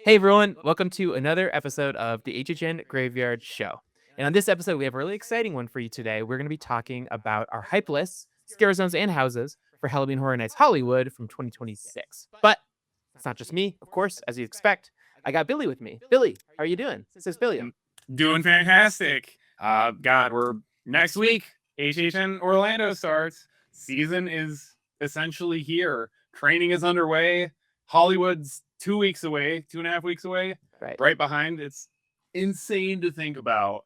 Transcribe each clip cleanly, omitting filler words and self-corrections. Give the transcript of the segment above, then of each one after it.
Hey everyone, welcome to another episode of the HHN Graveyard Show. And on this episode, we have a really exciting one for you today. We're going to be talking about our hype lists, scare zones, and houses for Halloween Horror Nights Hollywood from 2026. But it's not just me, of course, as you expect. I got Billy with me. Billy, how are you doing? SixBillium. Doing fantastic. God, we're next week. HHN Orlando starts. Season is essentially here. Training is underway. Hollywood's 2 weeks away, 2.5 weeks away. Right behind. It's insane to think about.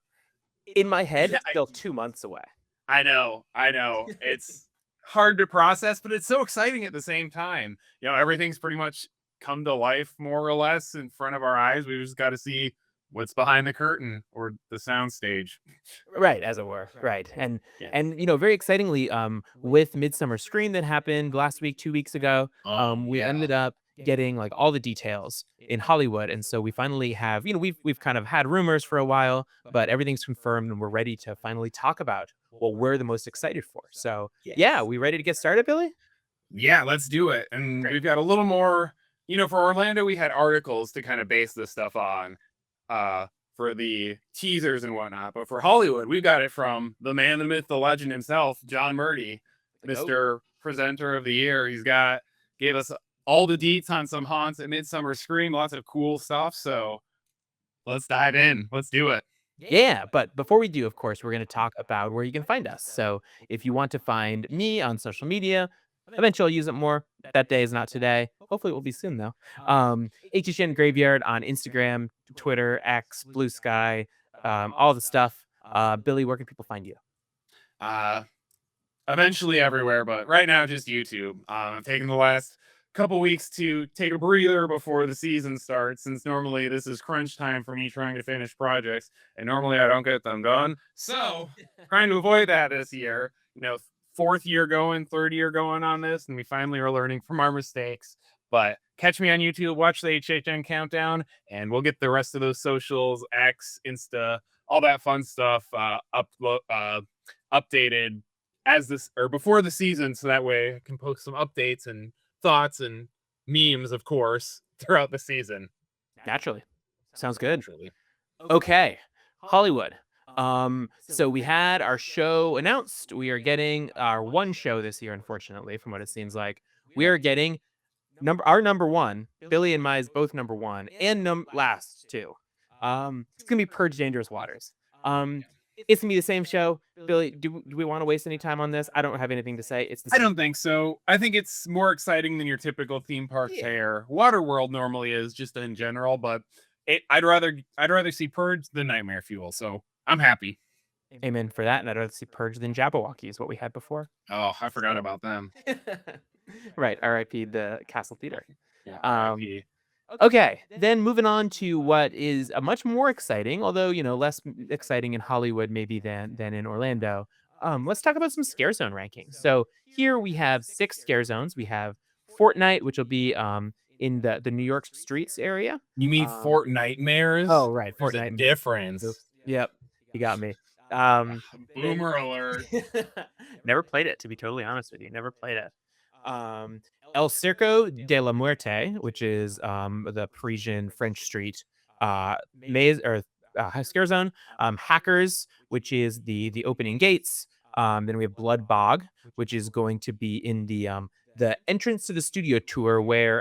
In my head, it's still 2 months away. I know. It's hard to process, but it's so exciting at the same time. You know, everything's pretty much come to life more or less in front of our eyes. We just got to see what's behind the curtain or the sound stage. Right, as it were. Right. And very excitingly, with Midsummer Scream that happened last week, 2 weeks ago, we ended up getting like all the details in Hollywood. And so we finally have, we've kind of had rumors for a while, but everything's confirmed and we're ready to finally talk about what we're the most excited for. So yeah, we ready to get started, Billy? Yeah, let's do it. And we've got a little more, for Orlando, we had articles to kind of base this stuff on. For the teasers and whatnot, but for Hollywood, we got it from the man, the myth, the legend himself, John Murdy, Mr. Presenter of the Year. Gave us all the deets on some haunts at Midsummer Scream, lots of cool stuff. So let's dive in. Let's do it. Yeah, but before we do, of course, we're going to talk about where you can find us. So if you want to find me on social media, eventually I'll use it more. That day is not today. Hopefully it will be soon, though. HHN Graveyard on Instagram, Twitter, X, Blue Sky, all the stuff. Billy, where can people find you? Eventually everywhere, but right now just YouTube. I'm taking the last couple weeks to take a breather before the season starts, since normally this is crunch time for me trying to finish projects, and normally I don't get them done. So trying to avoid that this year. Third year going on this, and we finally are learning from our mistakes. But catch me on YouTube, watch the HHN countdown, and we'll get the rest of those socials, X, Insta, all that fun stuff updated before the season, so that way I can post some updates and thoughts and memes, of course, throughout the season. Naturally. Sounds good. Okay. Hollywood. So we had our show announced. We are getting our one show this year, unfortunately, from what it seems like. We are getting our number one, Billy and my is both number one, and last two. It's gonna be Purge Dangerous Waters. It's gonna be the same show. Billy, do we want to waste any time on this? I don't have anything to say. I don't think so. I think it's more exciting than your typical theme park fair. WaterWorld normally is, just in general, but I'd rather see Purge than Nightmare Fuel. So I'm happy. Amen for that, and I'd rather see Purge than Jabberwocky is what we had before. Oh, I forgot about them. Right, R.I.P. the Castle Theater. Yeah, R.I.P. Okay, then moving on to what is a much more exciting, although less exciting in Hollywood maybe than in Orlando. Let's talk about some Scarezone rankings. So here we have 6 scare zones. We have Fortnite, which will be in the New York streets area. You mean Fort Nightmares? Oh, right, Fortnite difference. Yep, you got me. Boomer alert. Never played it, to be totally honest with you. Never played it. El Circo de la Muerte, which is the Parisian French Street maze or scare zone. Hackers, which is the opening gates. Then we have Blood Bog, which is going to be in the entrance to the studio tour where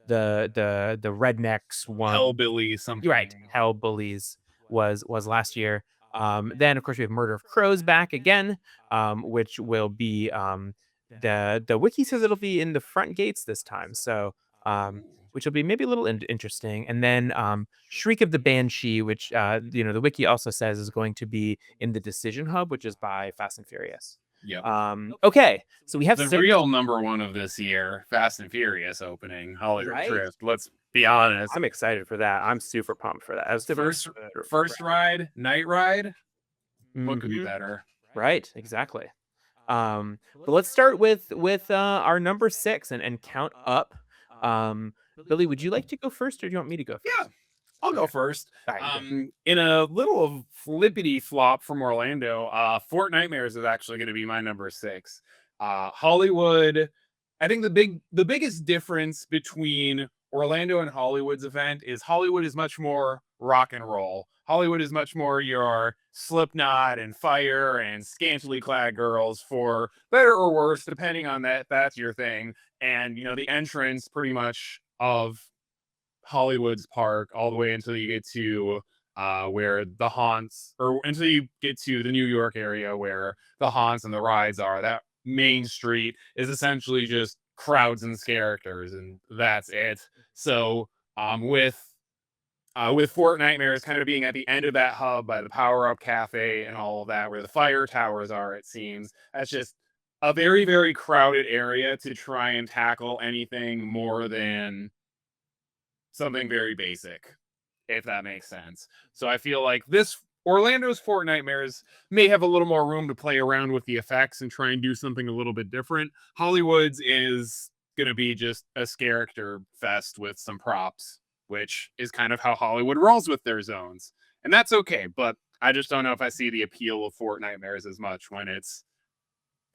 the rednecks won. Hellbillies, something. Right, Hellbillies was last year. Then of course we have Murder of Crows back again, which will be the wiki says it'll be in the front gates this time, so which will be maybe a little interesting. And then Shriek of the Banshee, which the wiki also says is going to be in the Decision Hub, which is by Fast and Furious. Yeah. Okay, so we have the real number one of this year, Fast and Furious opening, Hollywood Drift. Let's be honest. I'm excited for that. I'm super pumped for that. As the first ride, night ride. What could be better? Right, exactly. But let's start with our number 6 and count up. Billy, would you like to go first, or do you want me to go first? Yeah, I'll go first. In a little of flippity flop from Orlando, Fort Nightmares is actually going to be my number 6. Hollywood, I think the biggest difference between Orlando and Hollywood's event is Hollywood is much more rock and roll. Hollywood is much more your Slipknot and Fire and scantily clad girls, for better or worse, depending on that's your thing. And the entrance pretty much of Hollywood's park all the way until you get to where the haunts, or until you get to the New York area where the haunts and the rides are. That main street is essentially just crowds and characters, and that's it. So with Fort Nightmares kind of being at the end of that hub by the Power Up Cafe and all of that, where the fire towers are, it seems that's just a very, very crowded area to try and tackle anything more than something very basic, if that makes sense. So I feel like this Orlando's Fort Nightmares may have a little more room to play around with the effects and try and do something a little bit different. Hollywood's is going to be just a character fest with some props, which is kind of how Hollywood rolls with their zones. And that's okay, but I just don't know if I see the appeal of Fort Nightmares as much when it's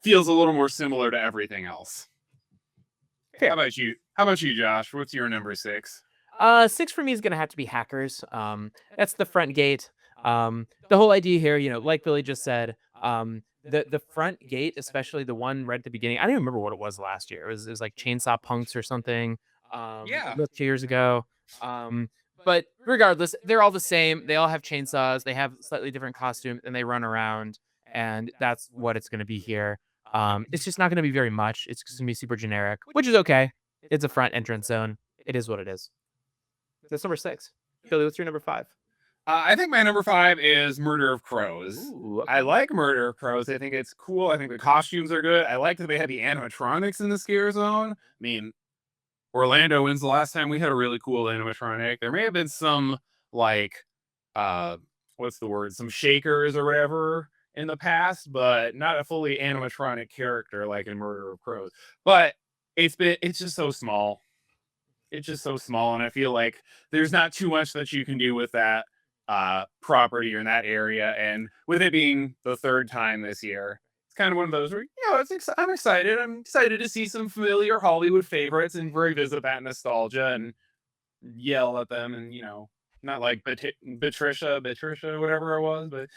feels a little more similar to everything else. Fair. How about you? How about you, Josh? What's your number 6? 6 for me is gonna have to be Hackers. That's the front gate. The whole idea here, like Billy just said, the front gate, especially the one right at the beginning. I don't even remember what it was last year. It was like Chainsaw Punks or something. Yeah. 2 years ago. But regardless, they're all the same. They all have chainsaws. They have slightly different costumes, and they run around. And that's what it's gonna be here. It's just not gonna be very much. It's just gonna be super generic, which is okay. It's a front entrance zone. It is what it is. That's number 6. Billy, what's your number 5? I think my number 5 is Murder of Crows. Ooh, okay. I like Murder of Crows. I think it's cool. I think the costumes are good. I like that they had the animatronics in the Scarezone. I mean, Orlando, when's the last time we had a really cool animatronic? There may have been some, like, what's the word? Some shakers or whatever in the past, but not a fully animatronic character like in Murder of Crows. But it's just so small. It's just so small, and I feel like there's not too much that you can do with that property or in that area. And with it being the 3rd time this year, it's kind of one of those where I'm excited. I'm excited to see some familiar Hollywood favorites and revisit that nostalgia and yell at them, and not like Patricia, whatever it was, but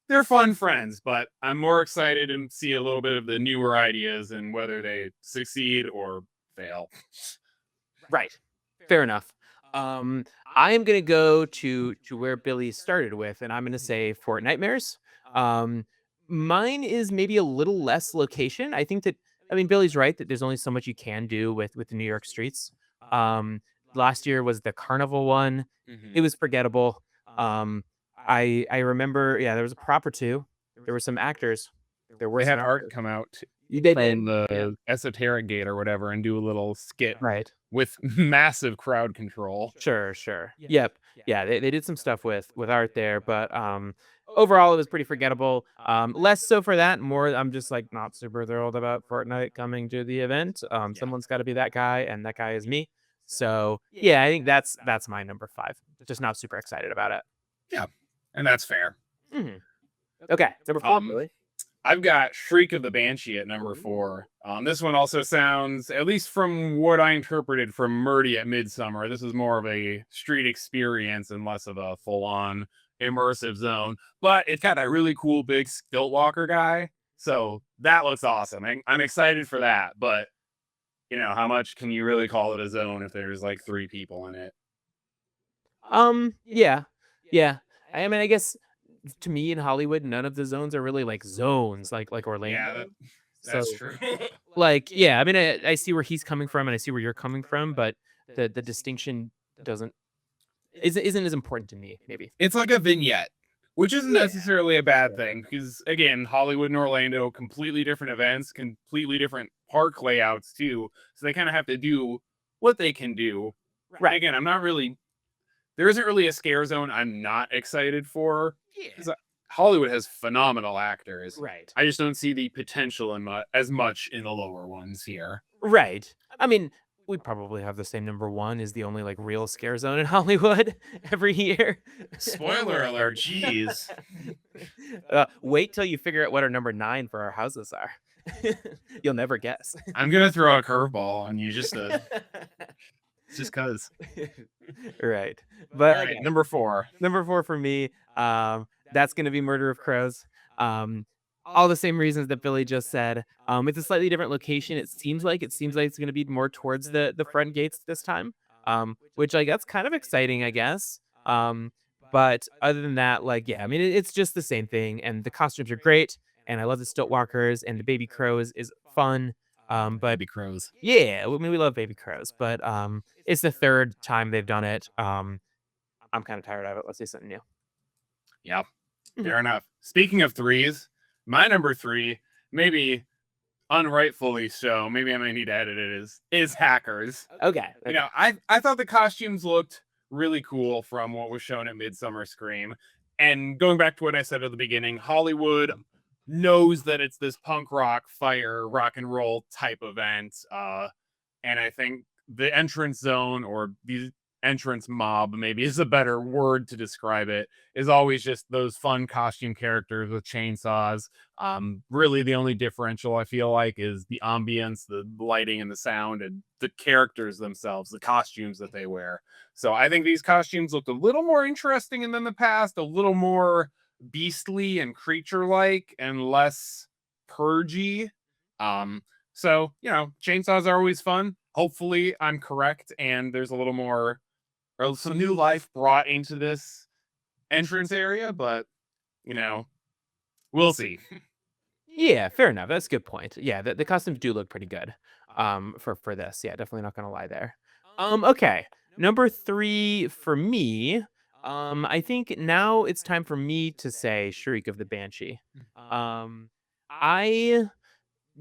they're fun friends. But I'm more excited to see a little bit of the newer ideas and whether they succeed or fail. Right. Fair enough. I am gonna go to where Billy started with, and I'm gonna say Fort Nightmares. Mine is maybe a little less location. I mean, Billy's right that there's only so much you can do with the New York streets. Last year was the Carnival one. It was forgettable. I remember, yeah, there was a prop or two. There were some actors. There were They had some art actors. come out They did. from the esoteric gate or whatever and do a little skit Right. with massive crowd control. Sure. Yep. Yeah, they did some stuff with art there, but overall it was pretty forgettable. Less so for that, more I'm just like not super thrilled about Fortnite coming to the event. Someone's got to be that guy, and that guy is me. So yeah, I think that's my number 5. Just not super excited about it. Yeah, and that's fair. Mhm. Okay, number 4, Billy. I've got Shriek of the Banshee at number 4. This one also sounds, at least from what I interpreted from Murdy at Midsummer, this is more of a street experience and less of a full-on immersive zone. But it's got that really cool big stilt walker guy, so that looks awesome. I'm excited for that, but how much can you really call it a zone if there's like 3 people in it? Yeah. I mean, I guess to me in Hollywood, none of the zones are really like zones like Orlando. Yeah, that's So, true. like, yeah, I mean, I see where he's coming from and I see where you're coming from, but the distinction isn't as important to me, maybe. It's like a vignette, which isn't Yeah. necessarily a bad thing because, again, Hollywood and Orlando, completely different events, completely different park layouts too. So they kind of have to do what they can do. Right. Again, there isn't really a scare zone I'm not excited for. Yeah. 'Cause Hollywood has phenomenal actors. Right. I just don't see the potential as much in the lower ones here. Right. I mean, we probably have the same number 1 is the only like real scare zone in Hollywood every year. Spoiler alert, jeez. Wait till you figure out what our number 9 for our houses are. You'll never guess. I'm gonna throw a curveball on you just to Just cause. Right. All But right, okay, number 4. number 4 for me, that's gonna be Murder of Crows. Um, all the same reasons that Billy just said. It's a slightly different location. It seems like it's gonna be more towards the front gates this time. Which like that's kind of exciting, I guess. But other than that, like yeah, I mean it's just the same thing, and the costumes are great, and I love the stilt walkers, and the baby crows is fun. But Baby crows. yeah, I mean we love baby crows, but it's the third time they've done it. I'm kind of tired of it. Let's do something new. Yep. Mhm. Fair enough. Speaking of threes, my number 3, maybe unrightfully so, maybe I might need to edit it, is hackers. Okay. You Okay. know, I thought the costumes looked really cool from what was shown at Midsummer Scream. And going back to what I said at the beginning, Hollywood knows that it's this punk rock, fire, rock and roll type event. And I think the entrance zone, or the entrance mob maybe is a better word to describe it, is always just those fun costume characters with chainsaws. Really the only differential I feel like is the ambience, the lighting and the sound, and the characters themselves, the costumes that they wear. So I think these costumes looked a little more interesting than the past, a little more beastly and creature like, and less purgy. um so, chainsaws are always fun. Hopefully, I'm correct and there's a little more, or some new life brought into this entrance area, but, you know, we'll see. Yeah, fair enough. That's a good point. Yeah, the costumes do look pretty good. For this, yeah, definitely not gonna lie there. Okay, number 3 for me. I think now it's time for me to say Shriek of the Banshee. Um, I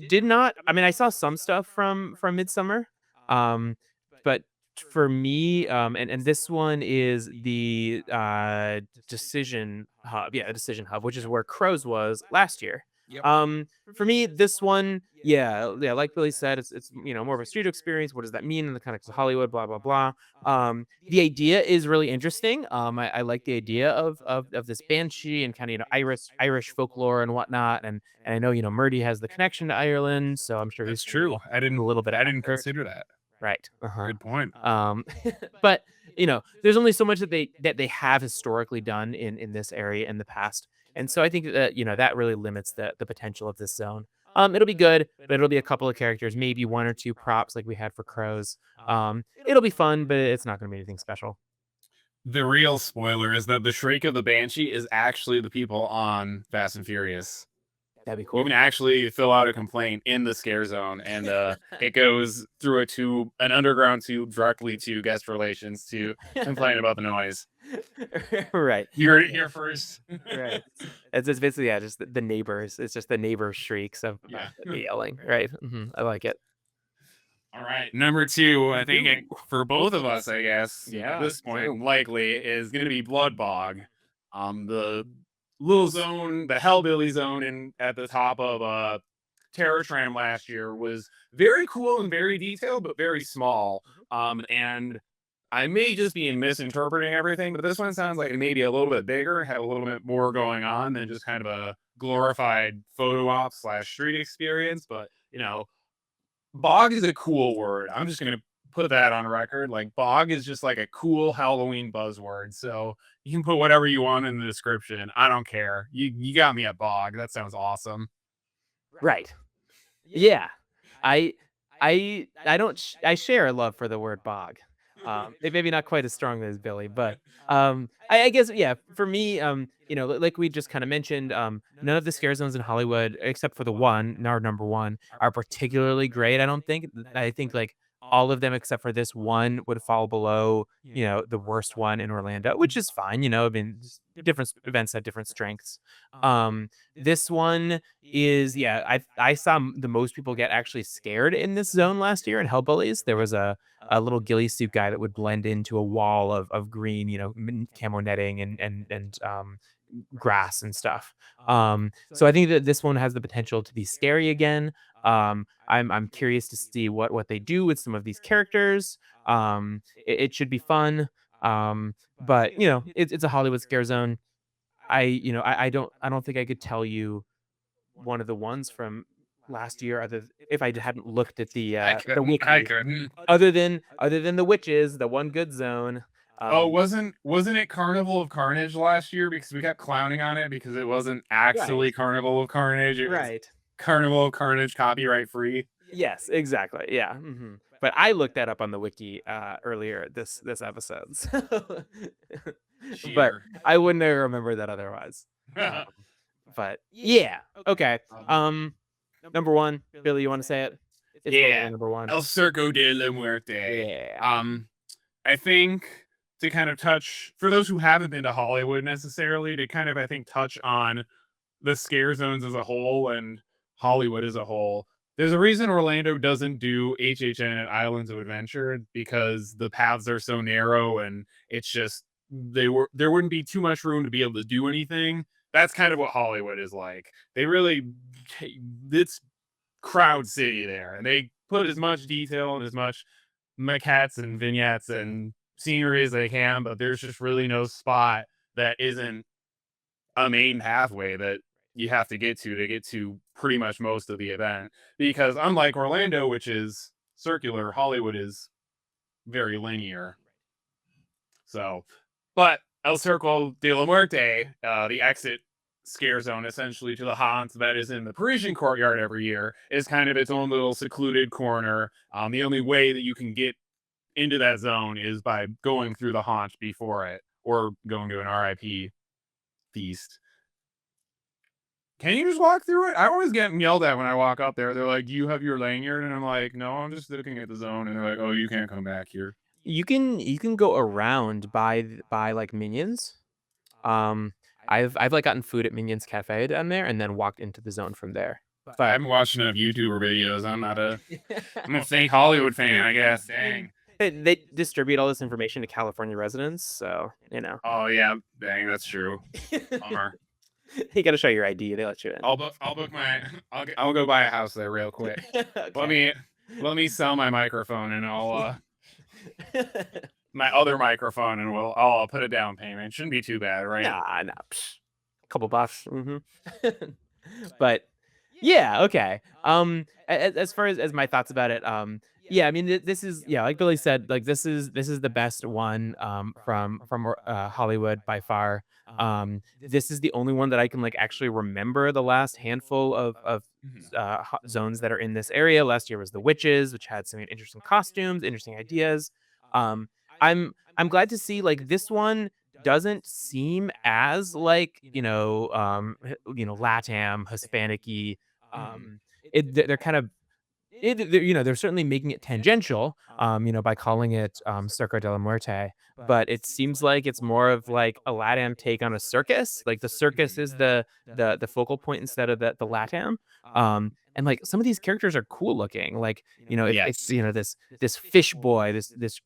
did not. I mean, I saw some stuff from Midsummer, um, but for me, and this one is the Decision Hub. Yeah, the Decision Hub, which is where Crows was last year. Yep. For me, this one, yeah, like Billy said, it's more of a studio experience. What does that mean in the context of Hollywood? Blah blah blah. The idea is really interesting. I like the idea of this banshee and kind of Irish folklore and whatnot. And I know Murdy has the connection to Ireland, so I'm sure he's That's true. a little bit of I didn't effort. consider that. Right. Uh-huh. Good point. Um, but there's only so much that they have historically done in this area in the past, and so I think that that really limits the potential of this zone. It'll be good, but it'll be a couple of characters, maybe one or two props like we had for crows. It'll be fun, but it's not going to be anything special. The real spoiler is that the Shriek of the Banshee is actually the people on Fast and Furious. That'd be You cool. can actually fill out a complaint in the scare zone, and it goes through a tube, an underground tube, directly to guest relations to complain about the noise. Right. You heard it here first. Right. It's just basically just the neighbors. It's just the neighbor shrieks of Yeah. yelling. Right. I like it. All right. Number 2, I think for both of us, I guess, at Yeah. this point, likely is going to be Blood Bog. The little zone, the Hellbilly zone at the top of Terror Tram last year was very cool and very detailed, but very small. And I may just be misinterpreting everything, but this one sounds like it may be a little bit bigger, had a little bit more going on than just kind of a glorified photo op slash street experience. But, bog is a cool word. I'm just gonna put that on record. Like, bog is just like a cool Halloween buzzword. So you can put whatever you want in the description. I don't care. You got me at bog. That sounds awesome. Right. Yeah. I I don't I share a love for the word bog. Maybe not quite as strong as Billy, but I guess yeah, for me, like we just kind of mentioned, none of the scare zones in Hollywood, except for the one, our number one, are particularly great. I don't think. I think like all of them except for this one would fall below, the worst one in Orlando, which is fine. I mean, different events have different strengths. This one is yeah, I saw the most people get actually scared in this zone last year in Hellbullies. There was a little ghillie suit guy that would blend into a wall of green, camo netting and grass and stuff. So I think that this one has the potential to be scary again. I'm curious to see what they do with some of these characters. It should be fun. But it's a Hollywood scare zone. I don't think I could tell you one of the ones from last year, if I hadn't looked at the I wiki. couldn't. Other than the witches, the one good zone. Oh, wasn't it Carnival of Carnage last year? Because we kept clowning on it because it wasn't actually Carnival of Carnage. It was Right. Carnival of Carnage copyright free. Yes, exactly. Yeah. But I looked that up on the wiki earlier this episode. So but I wouldn't have remembered that otherwise. But yeah. Okay. Number one, Billy, you want to say it? It's Yeah. number one. El Circo de la Muerte. Yeah. I think to kind of touch, for those who haven't been to Hollywood necessarily, to kind of, I think, touch on the scare zones as a whole and Hollywood as a whole. There's a reason Orlando doesn't do HHN at Islands of Adventure, because the paths are so narrow and it's just, there wouldn't be too much room to be able to do anything. That's kind of what Hollywood is like. It's crowd city there, and they put as much detail and as much maquettes and vignettes and scenery as they can, but there's just really no spot that isn't a main pathway that you have to get to pretty much most of the event. Because unlike Orlando, which is circular, Hollywood is very linear. So, but El Circo de la Muerte, the exit scare zone essentially to the haunt that is in the Parisian courtyard every year, is kind of its own little secluded corner. The only way that you can get into that zone is by going through the haunt before it, or going to an RIP feast. Can you just walk through it? I always get yelled at when I walk up there. They're like, "You have your lanyard," and I'm like, "No, I'm just looking at the zone." And they're like, "Oh, you can't come back here." You can go around by like Minions. I've like gotten food at Minions Cafe down there and then walked into the zone from there. But I'm watching enough YouTuber videos. I'm a fake Hollywood fan, I guess. Dang. They distribute all this information to California residents, so you know. Oh yeah, dang, that's true. Bummer. You got to show your ID. They let you in. I'll go buy a house there real quick. Okay. Let me sell my microphone and I'll my other microphone, and I'll put a down payment. Shouldn't be too bad, right? Nah. Couple bucks. But yeah, okay. As far as my thoughts about it, yeah, I mean, this is, yeah, like Billy said, like this is the best one from Hollywood by far. This is the only one that I can like actually remember the last handful of zones that are in this area. Last year was the witches, which had some interesting costumes, interesting ideas. I'm glad to see like this one doesn't seem as like LATAM Hispanic-y. They're kind of they're certainly making it tangential, by calling it Circo de la Muerte, but it seems like it's more of like a LATAM take on a circus. Like the circus is the focal point instead of the LATAM. And like some of these characters are cool looking. Like it's this fish boy, this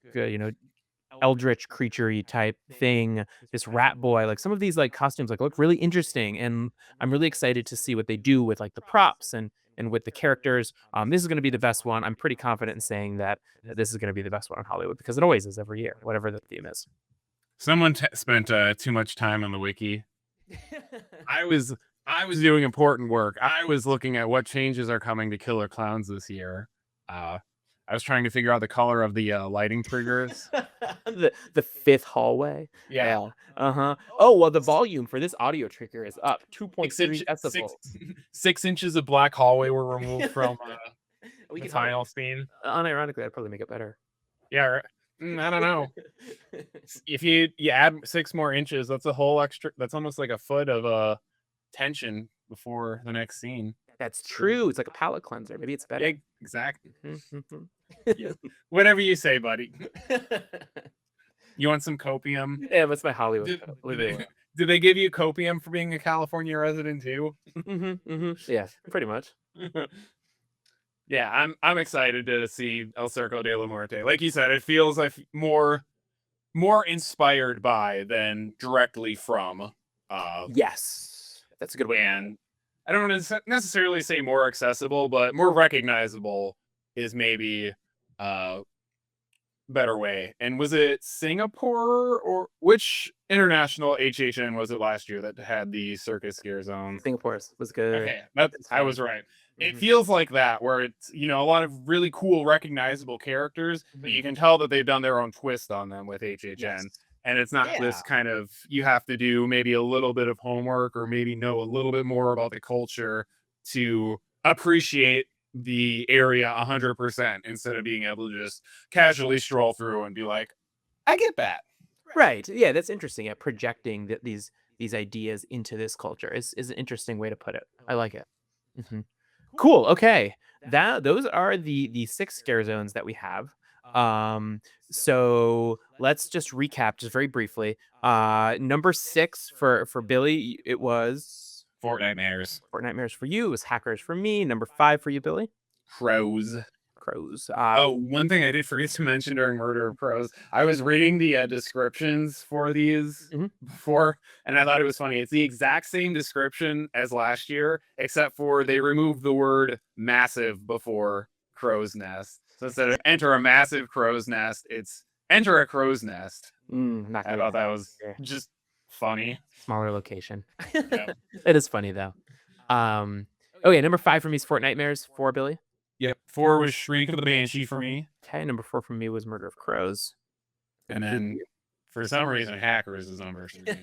eldritch creature-y type thing, this rat boy. Like some of these like costumes like look really interesting, and I'm really excited to see what they do with like the props and with the characters. This is going to be the best one. I'm pretty confident in saying that this is going to be the best one in Hollywood, because it always is every year, whatever the theme is. Someone spent too much time on the wiki. I was doing important work. I was looking at what changes are coming to Killer Clowns this year. I was trying to figure out the color of the lighting triggers. the fifth hallway. Yeah. Oh, well, the volume for this audio trigger is up 2.3 decibels. 6 inches of black hallway were removed from the tile scene. Unironically, I'd probably make it better. Yeah, right. I don't know. If you add 6 more inches, that's a whole extra. That's almost like a foot of tension before the next scene. That's true. It's like a palate cleanser. Maybe it's better. Yeah, exactly. Yeah. Whatever you say, buddy. You want some copium? Yeah, that's my Hollywood. Did they give you copium for being a California resident too? Yeah, pretty much. Yeah, I'm excited to see El Circo de la Muerte. Like you said, it feels like more inspired by than directly from. Yes, that's a good way. And I don't necessarily say more accessible, but more recognizable is maybe a better way. And was it Singapore, or which international HHN was it last year that had the circus scare zone? Singapore was good. Okay, I was right. it feels like that, where it's, you know, a lot of really cool, recognizable characters, but you can tell that they've done their own twist on them with HHN. Yes. And it's not this kind of, you have to do maybe a little bit of homework or maybe know a little bit more about the culture to appreciate the area 100% instead of being able to just casually stroll through and be like, I get that. Right. Yeah, that's interesting. Yeah, projecting these ideas into this culture is an interesting way to put it. I like it. Mhm. Cool. Okay. Those are the six scare zones that we have. So let's just recap just very briefly. Number 6 for Billy, it was Fortnightmares. Fortnightmares for you. It was Hackers for me. Number 5 for you, Billy. Crows. Crows. Oh, one thing I did forget to mention during Murder of Crows, I was reading the descriptions for these before, and I thought it was funny. It's the exact same description as last year, except for they removed the word massive before crow's nest. So instead of enter a massive crow's nest, it's enter a crow's nest. Not I thought that was just funny. Smaller location. Yeah. It is funny though. Okay, number 5 for me is Fortnightmares. 4, Billy. Yep. 4 was Shriek of the Banshee for me. Okay, number 4 for me was Murder of Crows. And then for some reason, Hackers is number 3.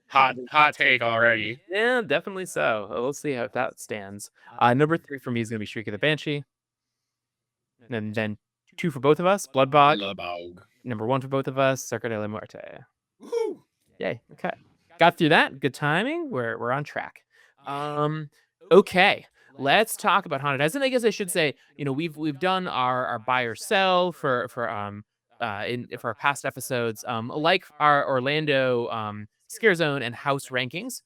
Hot take already. Yeah, definitely so. We'll see how that stands. Number 3 for me is going to be Shriek of the Banshee. And then 2 for both of us, Bloodbog. Number 1 for both of us, Cerca de la Muerte. Woo! Yay. Okay. Got through that. Good timing. We're on track. Okay. Let's talk about haunted houses. And I guess I should say, you know, we've done our buy or sell for our past episodes. Like our Orlando Scarezone and house rankings.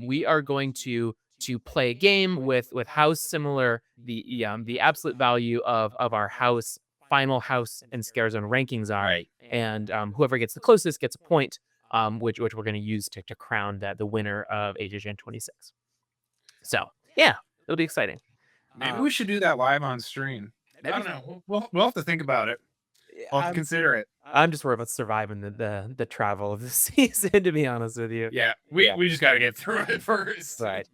We are going to play a game with how similar the absolute value of our house, final house, and Scarezone rankings are. Right. And whoever gets the closest gets a point, which we're going to use to crown the winner of HHN 26. So yeah, it'll be exciting. Maybe we should do that live on stream. I don't know. We'll have to think about it. We'll have to consider it. I'm just worried about surviving the travel of the season, to be honest with you. Yeah, we just got to get through it first. Right.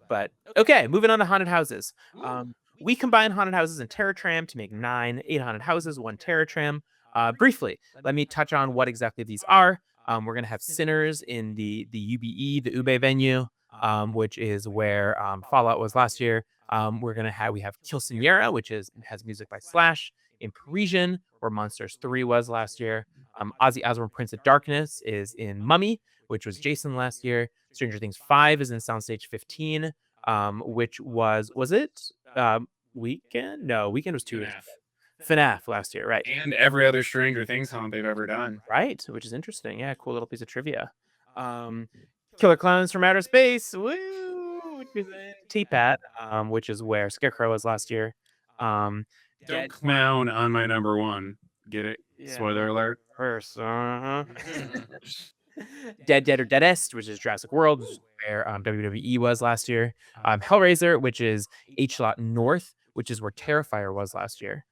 But okay, moving on to haunted houses. We combine haunted houses and Terror Tram to make 8 haunted houses, 1 Terror Tram. Briefly, let me touch on what exactly these are. We're gonna have Sinners in the UBE, the Ube venue, which is where Fallout was last year. We have Kilsiniera, which has music by Slash. In Parisian, where Monsters 3 was last year. Ozzy Osbourne Prince of Darkness is in Mummy, which was Jason last year. Stranger Things 5 is in Soundstage 15, which was it Weekend? No, Weekend was 2 years ago. FNAF last year, right? And every other Stranger Things haunt they've ever done. Right, which is interesting. Yeah, cool little piece of trivia. Killer Clowns from Outer Space, woo, which is in T-Pat, which is where Scarecrow was last year. Don't clown on my number 1. Get it? Yeah. Spoiler alert. First, Dead or Deadest, which is Jurassic World, which is where WWE was last year. Hellraiser, which is H-Lot North, which is where Terrifier was last year.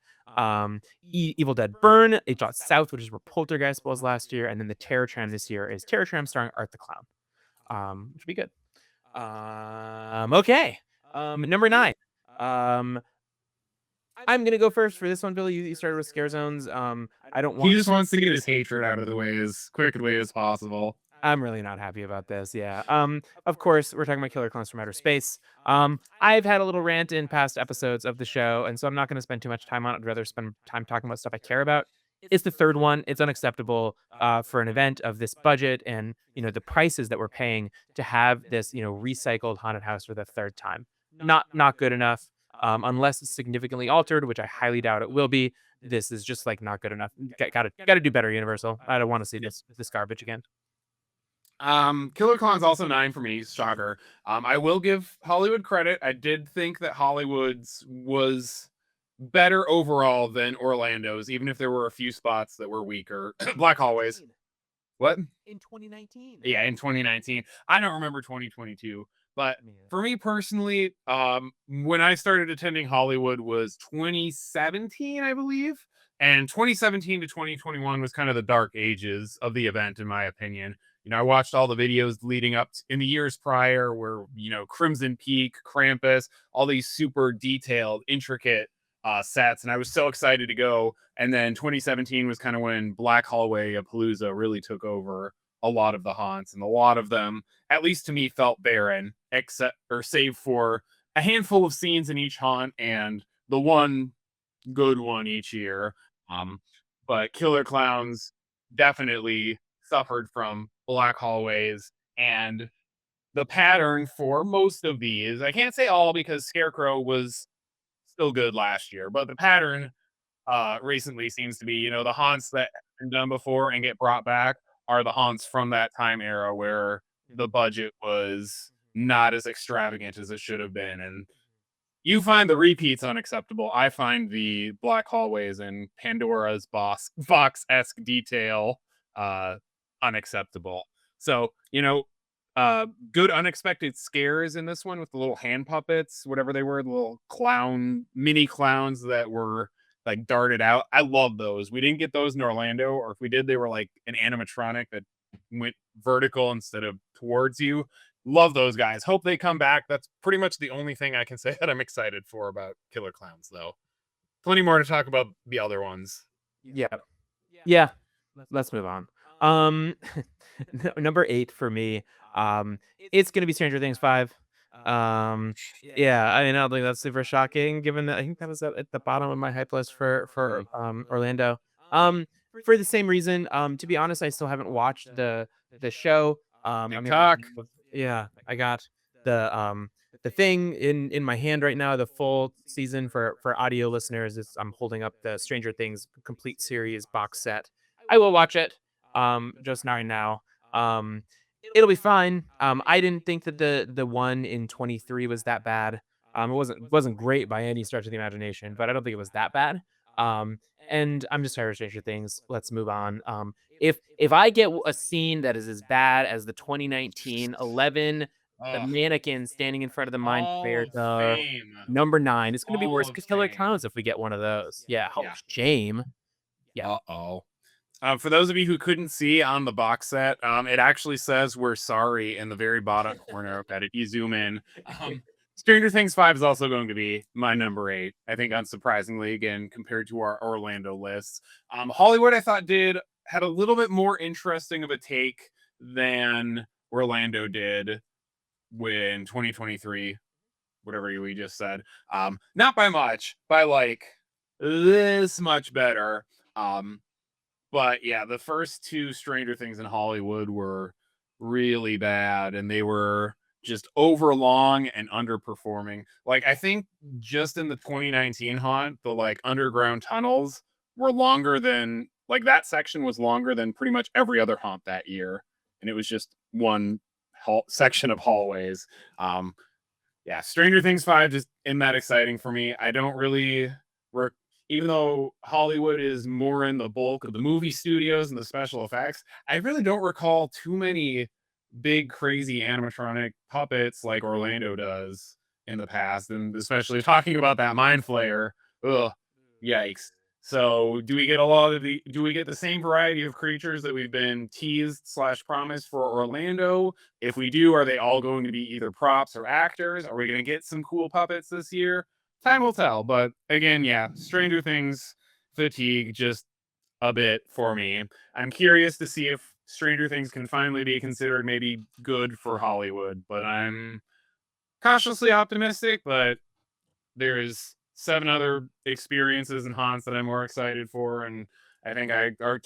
Evil Dead Burn, H-Lot South, which is where Poltergeist was last year. And then the Terror Tram this year is Terror Tram starring Art the Clown, which would be good. Okay. Number 9. I'm gonna go first for this one, Billy. You started with Scare Zones. I don't want. He just wants to get his hatred out of the way as quick a way as possible. I'm really not happy about this. Yeah. Of course, we're talking about Killer Clowns from Outer Space. I've had a little rant in past episodes of the show, and so I'm not going to spend too much time on it. I'd rather spend time talking about stuff I care about. It's the third one. It's unacceptable for an event of this budget and the prices that we're paying to have this recycled haunted house for the third time. Not good enough. Unless it's significantly altered, which I highly doubt it will be. This is just like not good enough. Got to do better, Universal. I don't want to see this garbage again. Killer Clown's also 9 for me. Shocker. I will give Hollywood credit. I did think that Hollywood's was better overall than Orlando's, even if there were a few spots that were weaker. Black Hallways. What? In 2019. Yeah, in 2019. I don't remember 2022. But for me personally, when I started attending Hollywood was 2017, I believe. And 2017 to 2021 was kind of the dark ages of the event, in my opinion. I watched all the videos leading up in the years prior where, Crimson Peak, Krampus, all these super detailed, intricate sets. And I was so excited to go. And then 2017 was kind of when Black Hallway Palooza really took over a lot of the haunts, and a lot of them, at least to me, felt barren, except or save for a handful of scenes in each haunt and the one good one each year. Um, but Killer Clowns definitely suffered from black hallways, and the pattern for most of these, I can't say all because Scarecrow was still good last year, but the pattern recently seems to be, the haunts that have been done before and get brought back are the haunts from that time era where the budget was not as extravagant as it should have been. And you find the repeats unacceptable. I find the black hallways and Pandora's box-esque detail unacceptable. So, good unexpected scares in this one with the little hand puppets, whatever they were, the little mini clowns that were like darted out. I love those. We didn't get those in Orlando, or if we did, they were like an animatronic that went vertical instead of towards you. Love those guys. Hope they come back. That's pretty much the only thing I can say that I'm excited for about Killer Clowns, though. Plenty more to talk about the other ones. Yeah. Yeah. Let's move on. Number 8 for me, it's gonna be Stranger Things 5. Yeah, I mean, I don't think that's super shocking given that I think that was at the bottom of my hype list for Orlando. For the same reason, to be honest, I still haven't watched the show. I mean, TikTok. yeah, I got the thing in my hand right now, the full season for audio listeners is I'm holding up the Stranger Things complete series box set. I will watch it just right now. It'll be fine. I didn't think that the one in 23 was that bad. It wasn't great by any stretch of the imagination, but I don't think it was that bad. And I'm just tired of Stranger Things. Let's move on. If I get a scene that is as bad as the 2019 11, the Ugh. mannequin standing in front of the Mind Hall Flayer, of the Fame. number 9, it's gonna be Hall worse of because Killer Fame. Clowns if we get one of those. Yeah, Hall Yeah. of Shame. Yeah. Uh-oh. For those of you who couldn't see on the box set, it actually says "We're sorry" in the very bottom corner of that. If you zoom in, Stranger Things 5 is also going to be my number 8. I think, unsurprisingly, again compared to our Orlando lists. Hollywood, I thought had a little bit more interesting of a take than Orlando did when 2023, whatever we just said. Not by much, by like this much better. But yeah, the first 2 Stranger Things in Hollywood were really bad, and they were just overlong and underperforming. Like, I think just in the 2019 haunt, the like underground tunnels were longer than like that section was longer than pretty much every other haunt that year, and it was just one section of hallways. Um, yeah, Stranger Things 5 just isn't that exciting for me. I don't really even though Hollywood is more in the bulk of the movie studios and the special effects, I really don't recall too many big crazy animatronic puppets like Orlando does in the past, and especially talking about that Mind Flayer. Ugh, yikes. So, do we get the same variety of creatures that we've been teased slash promised for Orlando? If we do, are they all going to be either props or actors? Are we going to get some cool puppets this year? Time will tell. But again, yeah, Stranger Things fatigue just a bit for me. I'm curious to see if Stranger Things can finally be considered maybe good for Hollywood, but I'm cautiously optimistic. But there's 7 other experiences and haunts that I'm more excited for, and I think our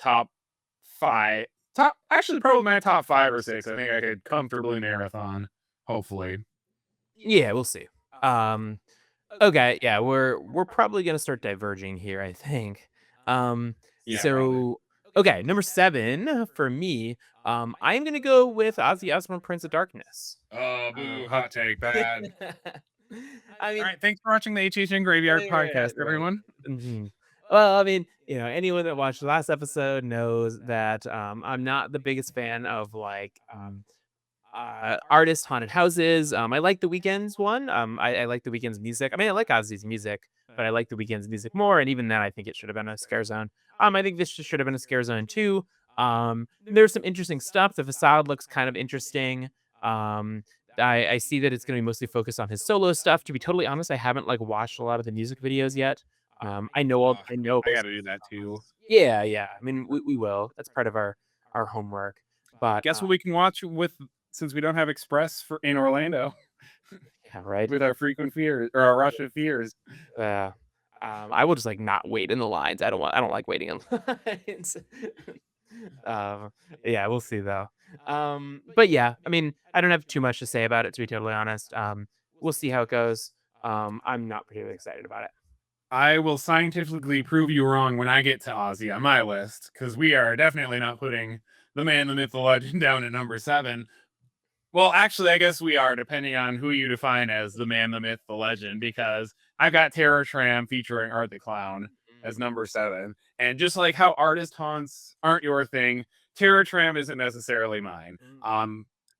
actually probably my top 5 or 6. I think I could comfortably marathon, hopefully. Yeah, we'll see. Um, okay, yeah, we're probably gonna start diverging here, I think. Um, Yeah, probably. so okay, number 7 for me, I'm gonna go with Ozzy Osbourne, Prince of Darkness. Oh, boo, Um, hot take, bad. I All mean, right, thanks for watching the HHN Graveyard right, podcast, right. everyone. Mhm. Well, I mean, anyone that watched the last episode knows that I'm not the biggest fan of like artist haunted houses. I like the Weeknd's one. I like the Weeknd's music. I mean, I like Ozzy's music, but I like the Weeknd's music more. And even then, I think it should have been a Scarezone. I think this should have been a Scarezone too. There's some interesting stuff. The facade looks kind of interesting. Um, I see that it's going to be mostly focused on his solo stuff. To be totally honest, I haven't like watched a lot of the music videos yet. I know. I got to do that too. Yeah, yeah. I mean, we will. That's part of our homework. But Guess what we can watch with since we don't have Express for in Orlando yeah, right. with our frequent fears or our rush of fears. Uh, I will just like not wait in the lines. I don't like waiting in lines. um, yeah, we'll see though. But yeah, I mean, I don't have too much to say about it to be totally honest. We'll see how it goes. I'm not particularly excited about it. I will scientifically prove you wrong when I get to Ozzy on my list because we are definitely not putting the man, the myth, the legend down at number 7. Well, actually, I guess we are, depending on who you define as the man, the myth, the legend, because I've got Terror Tram featuring Art the Clown as number 7. And just like how artist haunts aren't your thing, Terror Tram isn't necessarily mine.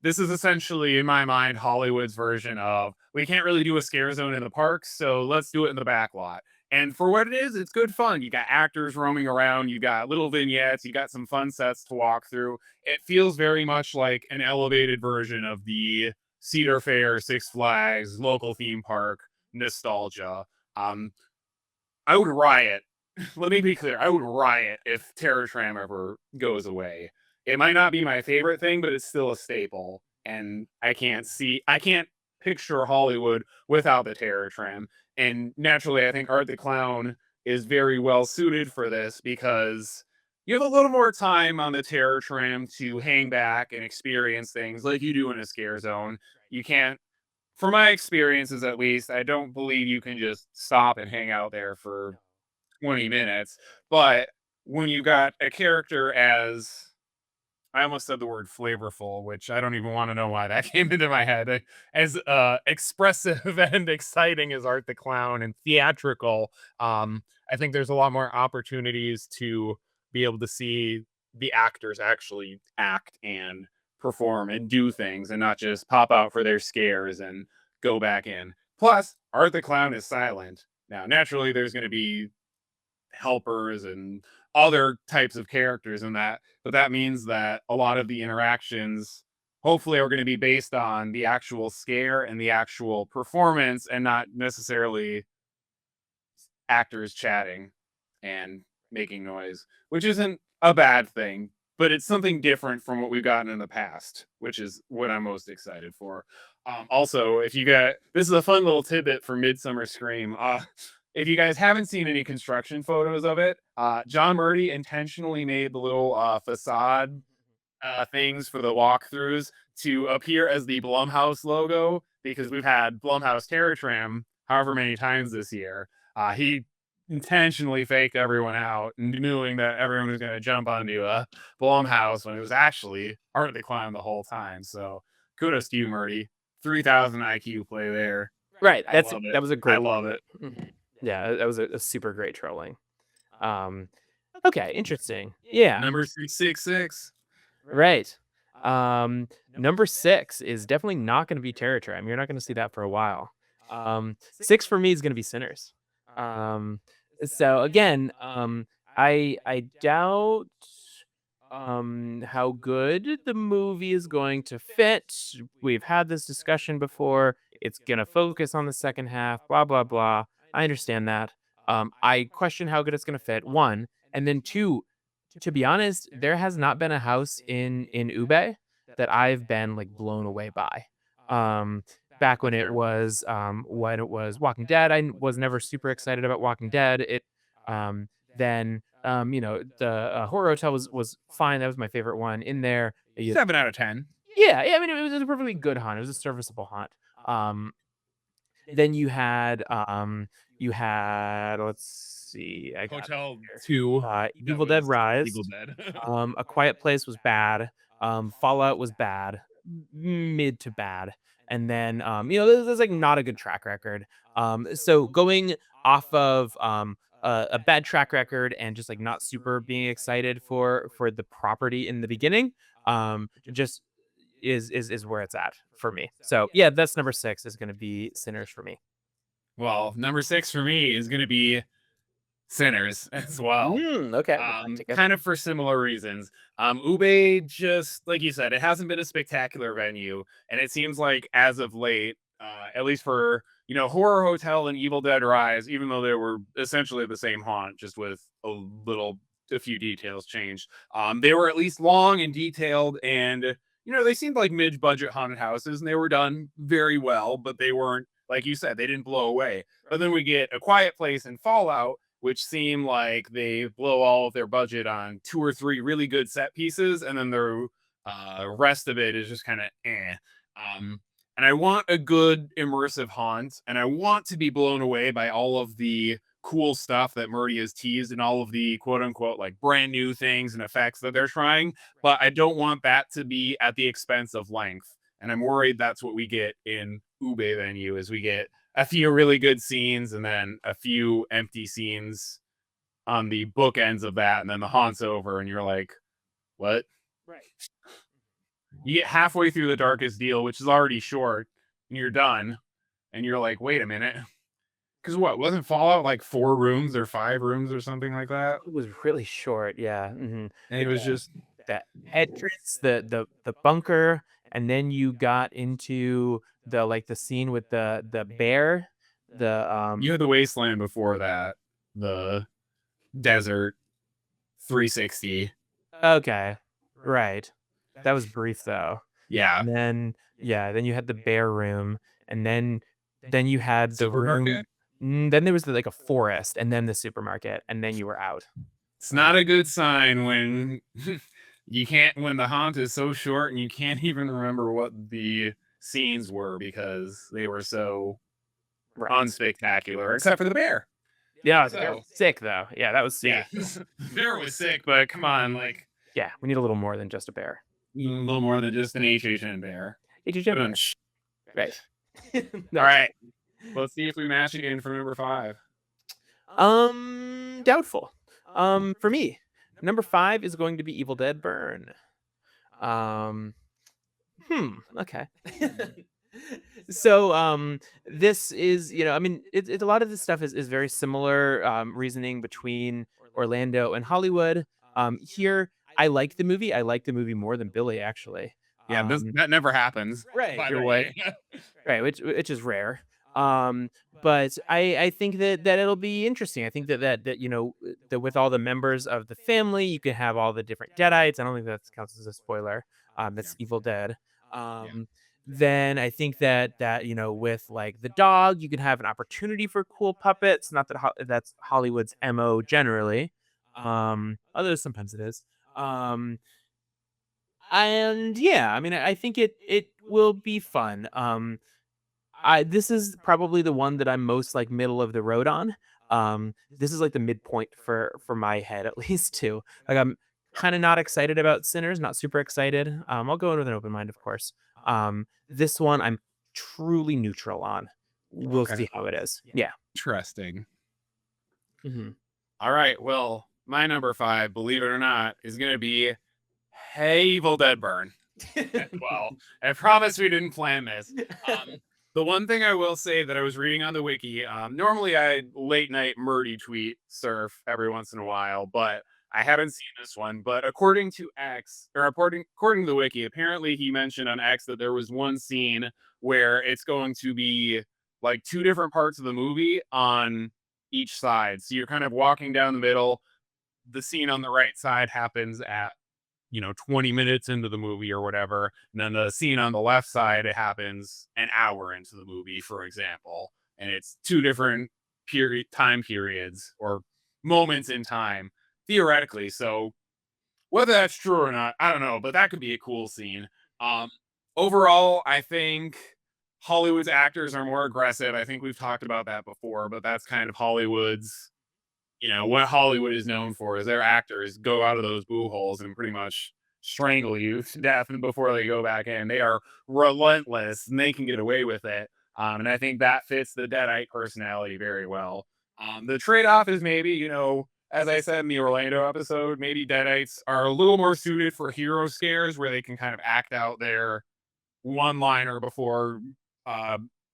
This is essentially, in my mind, Hollywood's version of we can't really do a scare zone in the parks, so let's do it in the back lot. And for what it is, it's good fun. You got actors roaming around, you got little vignettes, you got some fun sets to walk through. It feels very much like an elevated version of the Cedar Fair, Six Flags, local theme park nostalgia. I would riot. Let me be clear. I would riot if Terror Tram ever goes away. It might not be my favorite thing, but it's still a staple. And I can't picture Hollywood without the Terror Tram. And naturally, I think Art the Clown is very well suited for this because you have a little more time on the Terror Tram to hang back and experience things like you do in a scare zone. You can't, for my experiences at least, I don't believe you can just stop and hang out there for 20 minutes. But when you got a character as I almost said the word flavorful, which I don't even want to know why that came into my head. As expressive and exciting as Art the Clown and theatrical, I think there's a lot more opportunities to be able to see the actors actually act and perform and do things and not just pop out for their scares and go back in. Plus, Art the Clown is silent. Now, naturally, there's going to be helpers and other types of characters in that, but that means that a lot of the interactions hopefully are going to be based on the actual scare and the actual performance and not necessarily actors chatting and making noise, which isn't a bad thing, but it's something different from what we've gotten in the past, which is what I'm most excited for. Also, if you got this is a fun little tidbit for Midsummer Scream. If you guys haven't seen any construction photos of it, John Murdy intentionally made the little facade things for the walkthroughs to appear as the Blumhouse logo because we've had Blumhouse Terror Tram however many times this year. He intentionally faked everyone out, knowing that everyone was going to jump onto a Blumhouse when it was actually Art of the Clown the whole time. So kudos to you, Murdy. 3,000 IQ play there. Right. I love it. That was a great. I love it. Yeah, that was a super great trolling. Okay, interesting. Yeah. Number 666. Right. Number 6 is definitely not going to be Terror Tram. You're not going to see that for a while. 6 for me is going to be Sinners. So again, I doubt how good the movie is going to fit. We've had this discussion before. It's going to focus on the second half, blah blah blah. I understand that. I question how good it's going to fit. One, and then two, to be honest, there has not been a house in Ube that I've been like blown away by. Back when it was Walking Dead, I was never super excited about Walking Dead. Then the Horror Hotel was fine. That was my favorite one in there. 7 out of 10. Yeah, yeah. I mean, it was a perfectly good haunt. It was a serviceable haunt. Then you had let's see, I got Hotel 2. Evil Dead Rise. Evil Dead. A Quiet Place was bad. Fallout was bad, mid to bad, and then there's like not a good track record. So going off of a bad track record and just like not super being excited for the property in the beginning, just is where it's at for me. So yeah, that's number 6 is going to be Sinners for me. Well, number 6 for me is going to be Sinners as well. Okay. We'll have to get Kind of for similar reasons. Ube, just like you said, it hasn't been a spectacular venue, and it seems like as of late, at least for Horror Hotel and Evil Dead Rise, even though they were essentially the same haunt, just with a few details changed. They were at least long and detailed, and they seemed like mid-budget haunted houses, and they were done very well, but they weren't, like you said, they didn't blow away. But then we get A Quiet Place and Fallout, which seem like they blow all of their budget on 2 or 3 really good set pieces, and then the rest of it is just kind of eh. And I want a good immersive haunt, and I want to be blown away by all of the cool stuff that Murdy has teased and all of the quote unquote like brand new things and effects that they're trying. But I don't want that to be at the expense of length. And I'm worried that's what we get in Ube venue is we get a few really good scenes and then a few empty scenes on the bookends of that, and then the haunt's over, and you're like, what? right. You get halfway through the Darkest Deal, which is already short, and you're done, and you're like, wait a minute. Because what, wasn't Fallout like 4 rooms or 5 rooms or something like that? It was really short. Yeah. And it was just That entrance, the bunker, and then you got into the scene with the bear. you had the Wasteland before that, the desert 360. Okay. Right. That was brief though. Yeah. And then then you had the bear room, and then you had the room. Supermarket? Then there was like a forest, and then the supermarket, and then you were out. It's not a good sign when when the haunt is so short and you can't even remember what the scenes were because they were so Right. unspectacular, except for the bear. Yeah, So- the bear was sick though. Yeah, that was sick. Yeah. Bear was sick, but come on, like Yeah, we need a little more than just a bear. a little more than just an HHN bear. HHN bear. Shh. Right. All right. Let's see if we match again for number 5. Doubtful. For me, number 5 is going to be Evil Dead Burn. Okay. So, this is, I mean, a lot of this stuff is very similar, reasoning between Orlando and Hollywood. Here, I like the movie. I like the movie more than Billy, actually. Yeah, that never happens. Right, By you're the right. way. Right, which is rare. But I think that it'll be interesting. I think that with all the members of the family, you can have all the different Deadites. I don't think that counts as a spoiler. That's Evil Dead. Then I think that with like the dog, you can have an opportunity for cool puppets. Not that that's Hollywood's MO generally. Although sometimes it is. And yeah, I mean, I think it will be fun. This is probably the one that I'm most like middle of the road on. This is like the midpoint for my head at least too. Like I'm kind of not excited about Sinners, not super excited. I'll go in with an open mind, of course. This one I'm truly neutral on. We'll Okay. see how it is. Yeah. Interesting. Mhm. All right. Well, my number 5, believe it or not, is going to be Hey Evil Dead Burn. Well, I promise we didn't plan this. The one thing I will say that I was reading on the wiki, normally I late night Murdy tweet surf every once in a while, but I haven't seen this one. But according to X, or according to the wiki, apparently he mentioned on X that there was one scene where it's going to be like 2 different parts of the movie on each side. So you're kind of walking down the middle. The scene on the right side happens at 20 minutes into the movie or whatever. And then the scene on the left side, it happens an hour into the movie, for example. And it's 2 different time periods or moments in time, theoretically. So whether that's true or not, I don't know, but that could be a cool scene. Overall, I think Hollywood's actors are more aggressive. I think we've talked about that before, but that's kind of Hollywood's what Hollywood is known for is their actors go out of those boo holes and pretty much strangle you to death before they go back in. They are relentless and they can get away with it. And I think that fits the Deadite personality very well. The trade-off is maybe, as I said in the Orlando episode, maybe Deadites are a little more suited for hero scares where they can kind of act out their one-liner before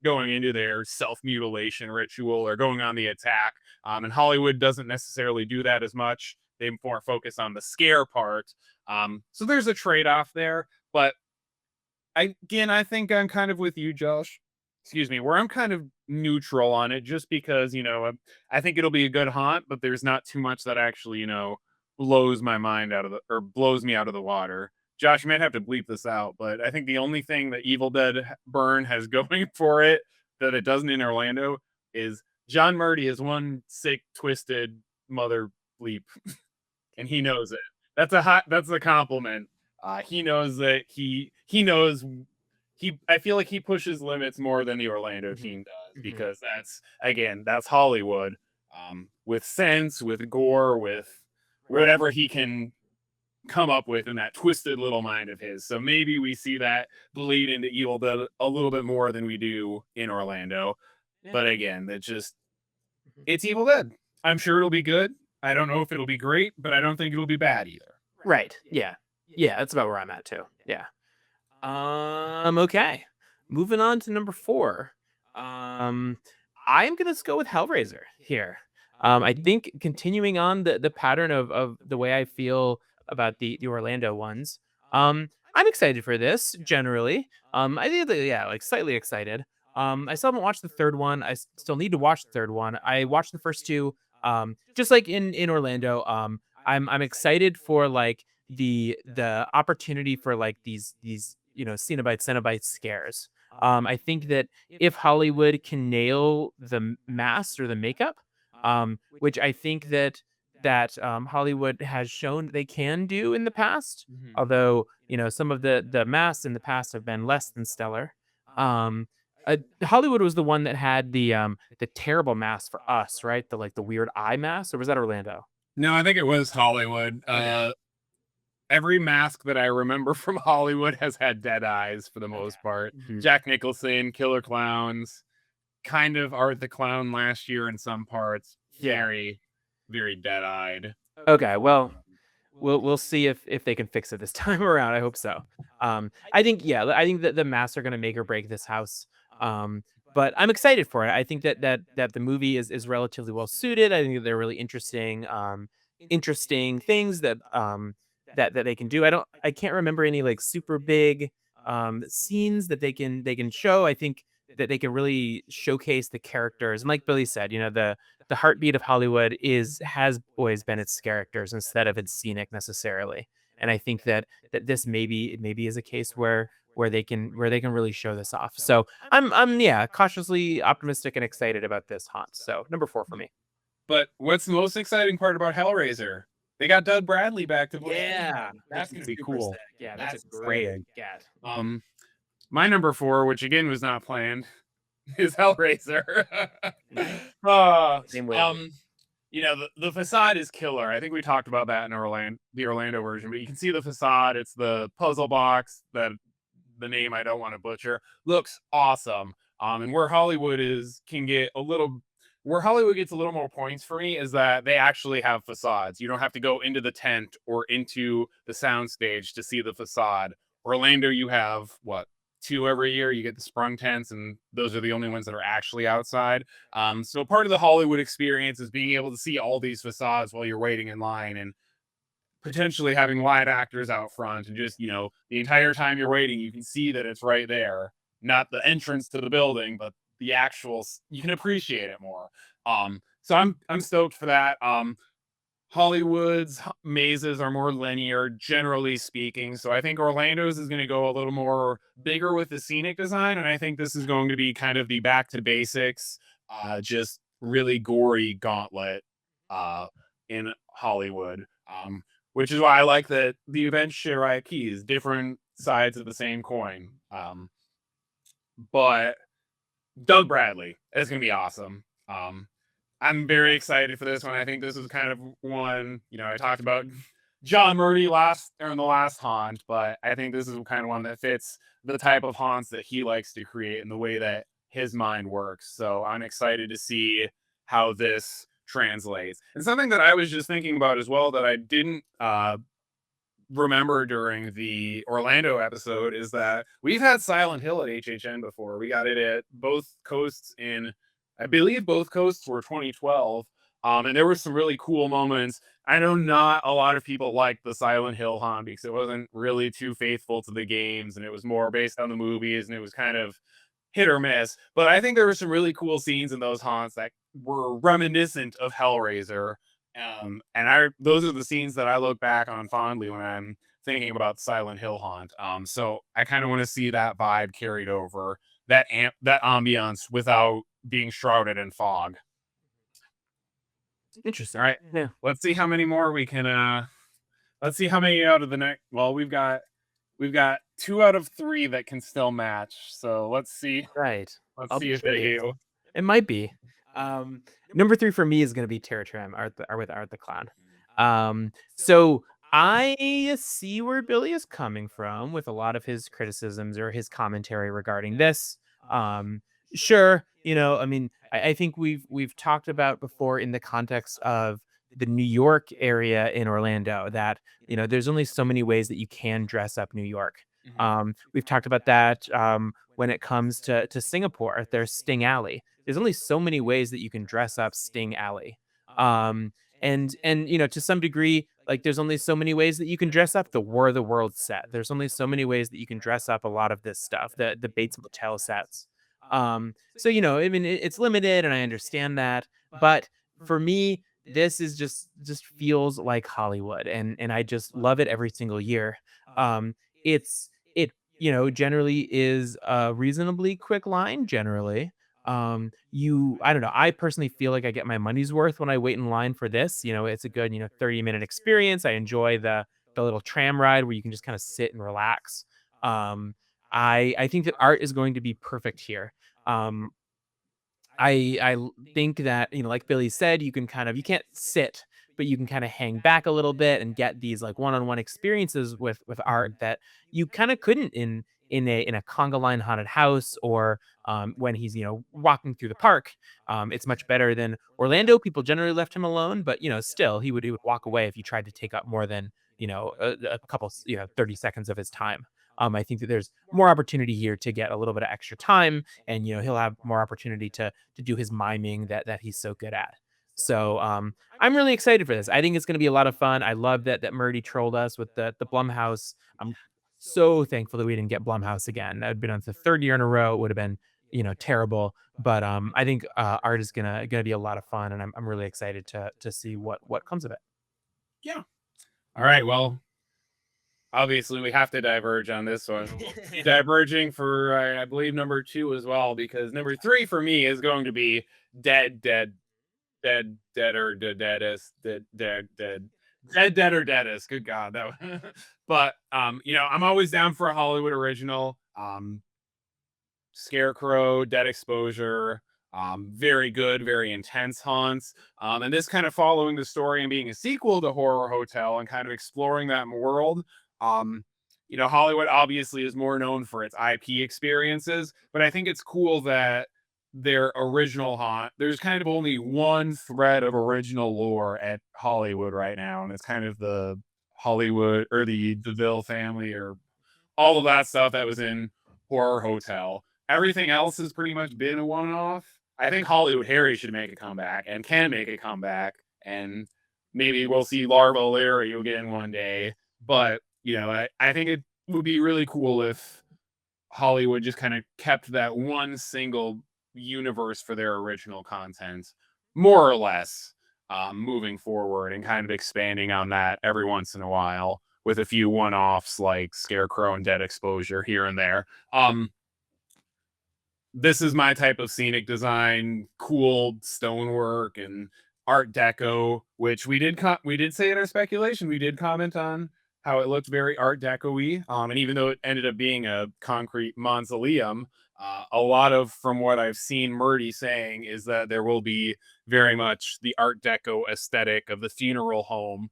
going into their self-mutilation ritual or going on the attack. And Hollywood doesn't necessarily do that as much. They more focus on the scare part. So there's a trade-off there. But I think I'm kind of with you, Josh. Excuse me, where I'm kind of neutral on it, just because I think it'll be a good haunt, but there's not too much that actually blows my mind out of the or blows me out of the water. Josh, you might have to bleep this out, but I think the only thing that Evil Dead Burn has going for it that it doesn't in Orlando is John Murdy is one sick, twisted mother bleep, and he knows it. That's a compliment. He knows that he knows I feel like he pushes limits more than the Orlando team does, because that's Hollywood, with sense, with gore, with whatever he can come up with in that twisted little mind of his. So maybe we see that bleed into Evil Dead a little bit more than we do in Orlando. But again, it's Evil Dead. I'm sure it'll be good. I don't know if it'll be great, but I don't think it'll be bad either. Right. Yeah. Yeah, that's about where I'm at too. Yeah. Okay. Moving on to number 4. I'm gonna go with Hellraiser here. I think continuing on the pattern of the way I feel about the Orlando ones. I'm excited for this generally. I think that, yeah, like slightly excited. I still haven't watched the third one. Still need to watch the third one. I watched the first two. Just like in Orlando. I'm excited for like the opportunity for like these Cenobite scares. I think that if Hollywood can nail the mask or the makeup, which I think that Hollywood has shown they can do in the past, although some of the masks in the past have been less than stellar. Um, Hollywood was the one that had the terrible mask for us, right? The weird eye mask, or was that Orlando? No, I think it was Hollywood. Every mask that I remember from Hollywood has had dead eyes for the most part. Jack Nicholson, Killer Clowns, kind of Art the Clown last year in some parts. Very, very dead-eyed. Okay, well, we'll see if they can fix it this time around. I hope so. I think that the masks are gonna make or break this house. But I'm excited for it. I think that the movie is relatively well suited. I think that they're really interesting things that they can do. I can't remember any like super big scenes that they can show. I think that they can really showcase the characters. And like Billy said, the heartbeat of Hollywood has always been its characters instead of its scenic necessarily. And I think that this maybe is a case where they can really show this off. So I'm yeah, cautiously optimistic and excited about this haunt. So number 4 for me. But what's the most exciting part about Hellraiser? They got Doug Bradley back to play. Yeah, That's gonna be cool. Yeah, that's a great. great get. My number 4, which again was not planned, is Hellraiser. Same way. The facade is killer. I think we talked about that in the Orlando version, but you can see the facade. It's the puzzle box that the name I don't want to butcher. Looks awesome. And where Hollywood gets a little more points for me is that they actually have facades. You don't have to go into the tent or into the soundstage to see the facade. Orlando, you have what? 2 every year. You get the sprung tents, and those are the only ones that are actually outside. So part of the Hollywood experience is being able to see all these facades while you're waiting in line, and potentially having live actors out front, and just the entire time you're waiting, you can see that it's right there, not the entrance to the building, but the actual. You can appreciate it more. So I'm stoked for that. Hollywood's mazes are more linear, generally speaking. So I think Orlando's is going to go a little more bigger with the scenic design. And I think this is going to be kind of the back to basics, just really gory gauntlet in Hollywood. Which is why I like that the events share IPs, different sides of the same coin. But Doug Bradley is going to be awesome. I'm very excited for this one. I think this is kind of one, I talked about John Murdy in the last haunt, but I think this is kind of one that fits the type of haunts that he likes to create and the way that his mind works. So I'm excited to see how this translates. And something that I was just thinking about as well that I didn't remember during the Orlando episode is that we've had Silent Hill at HHN before. We got it at both coasts in, I believe both coasts were 2012. And there were some really cool moments. I know not a lot of people liked the Silent Hill haunt because it wasn't really too faithful to the games and it was more based on the movies and it was kind of hit or miss. But I think there were some really cool scenes in those haunts that were reminiscent of Hellraiser. And those are the scenes that I look back on fondly when I'm thinking about Silent Hill haunt. So I kind of want to see that vibe carried over, that ambiance without being shrouded in fog. Interesting. All right. Yeah. Let's see how many more we can let's see how many out of the next. Well, we've got 2 out of 3 that can still match. So let's see. Right. Let's see if they hit. It might be. Number 3 for me is going to be Terror Tram, with Art the Clown. So I see where Billy is coming from with a lot of his criticisms or his commentary regarding this. Sure, I mean, I think we've talked about before in the context of the New York area in Orlando that there's only so many ways that you can dress up New York. We've talked about that when it comes to Singapore. There's Sting Alley. There's only so many ways that you can dress up Sting Alley. And to some degree, like there's only so many ways that you can dress up the War of the World set. There's only so many ways that you can dress up a lot of this stuff, the Bates Motel sets. So I mean it's limited and I understand that, but for me, this is just feels like Hollywood and I just love it every single year. It generally is a reasonably quick line generally. I don't know, I personally feel like I get my money's worth when I wait in line for this. It's a good 30-minute experience. I enjoy the little tram ride where you can just kind of sit and relax. I think that art is going to be perfect here. um think that, like Billy said, you can't sit, but you can kind of hang back a little bit and get these like one-on-one experiences with art that you kind of couldn't in a conga line haunted house or when he's walking through the park. It's much better than Orlando. People generally left him alone, but still he would walk away if you tried to take up more than a couple 30 seconds of his time. I think that there's more opportunity here to get a little bit of extra time, and he'll have more opportunity to do his miming that he's so good at. So I'm really excited for this. I think it's going to be a lot of fun. I love that Murdy trolled us with the Blumhouse. I'm so thankful that we didn't get Blumhouse again. That would have been on the 3rd year in a row. It would have been terrible. But I think art is gonna be a lot of fun, and I'm really excited to see what comes of it. Yeah. All right. Well, obviously we have to diverge on this one. Diverging for I believe number 2 as well, because number 3 for me is going to be dead or deadest dead or deadest. Good God, that was but I'm always down for a Hollywood original. Scarecrow, Dead Exposure, very good, very intense haunts. And this kind of following the story and being a sequel to Horror Hotel and kind of exploring that world. Hollywood obviously is more known for its IP experiences, but I think it's cool that their original haunt, there's kind of only one thread of original lore at Hollywood right now, and it's kind of the Hollywood or the DeVille family or all of that stuff that was in Horror Hotel. Everything else has pretty much been a one-off. I think Hollywood Harry should make a comeback and can make a comeback, and maybe we'll see Larva Larry again one day. But I think it would be really cool if Hollywood just kind of kept that one single universe for their original content, more or less, moving forward and kind of expanding on that every once in a while with a few one-offs like Scarecrow and Dead Exposure here and there. This is my type of scenic design, cool stonework and Art Deco, which we did say in our speculation, we did comment on how it looked very Art Deco-y. And even though it ended up being a concrete mausoleum, a lot of, from what I've seen Murdy saying, is that there will be very much the Art Deco aesthetic of the funeral home,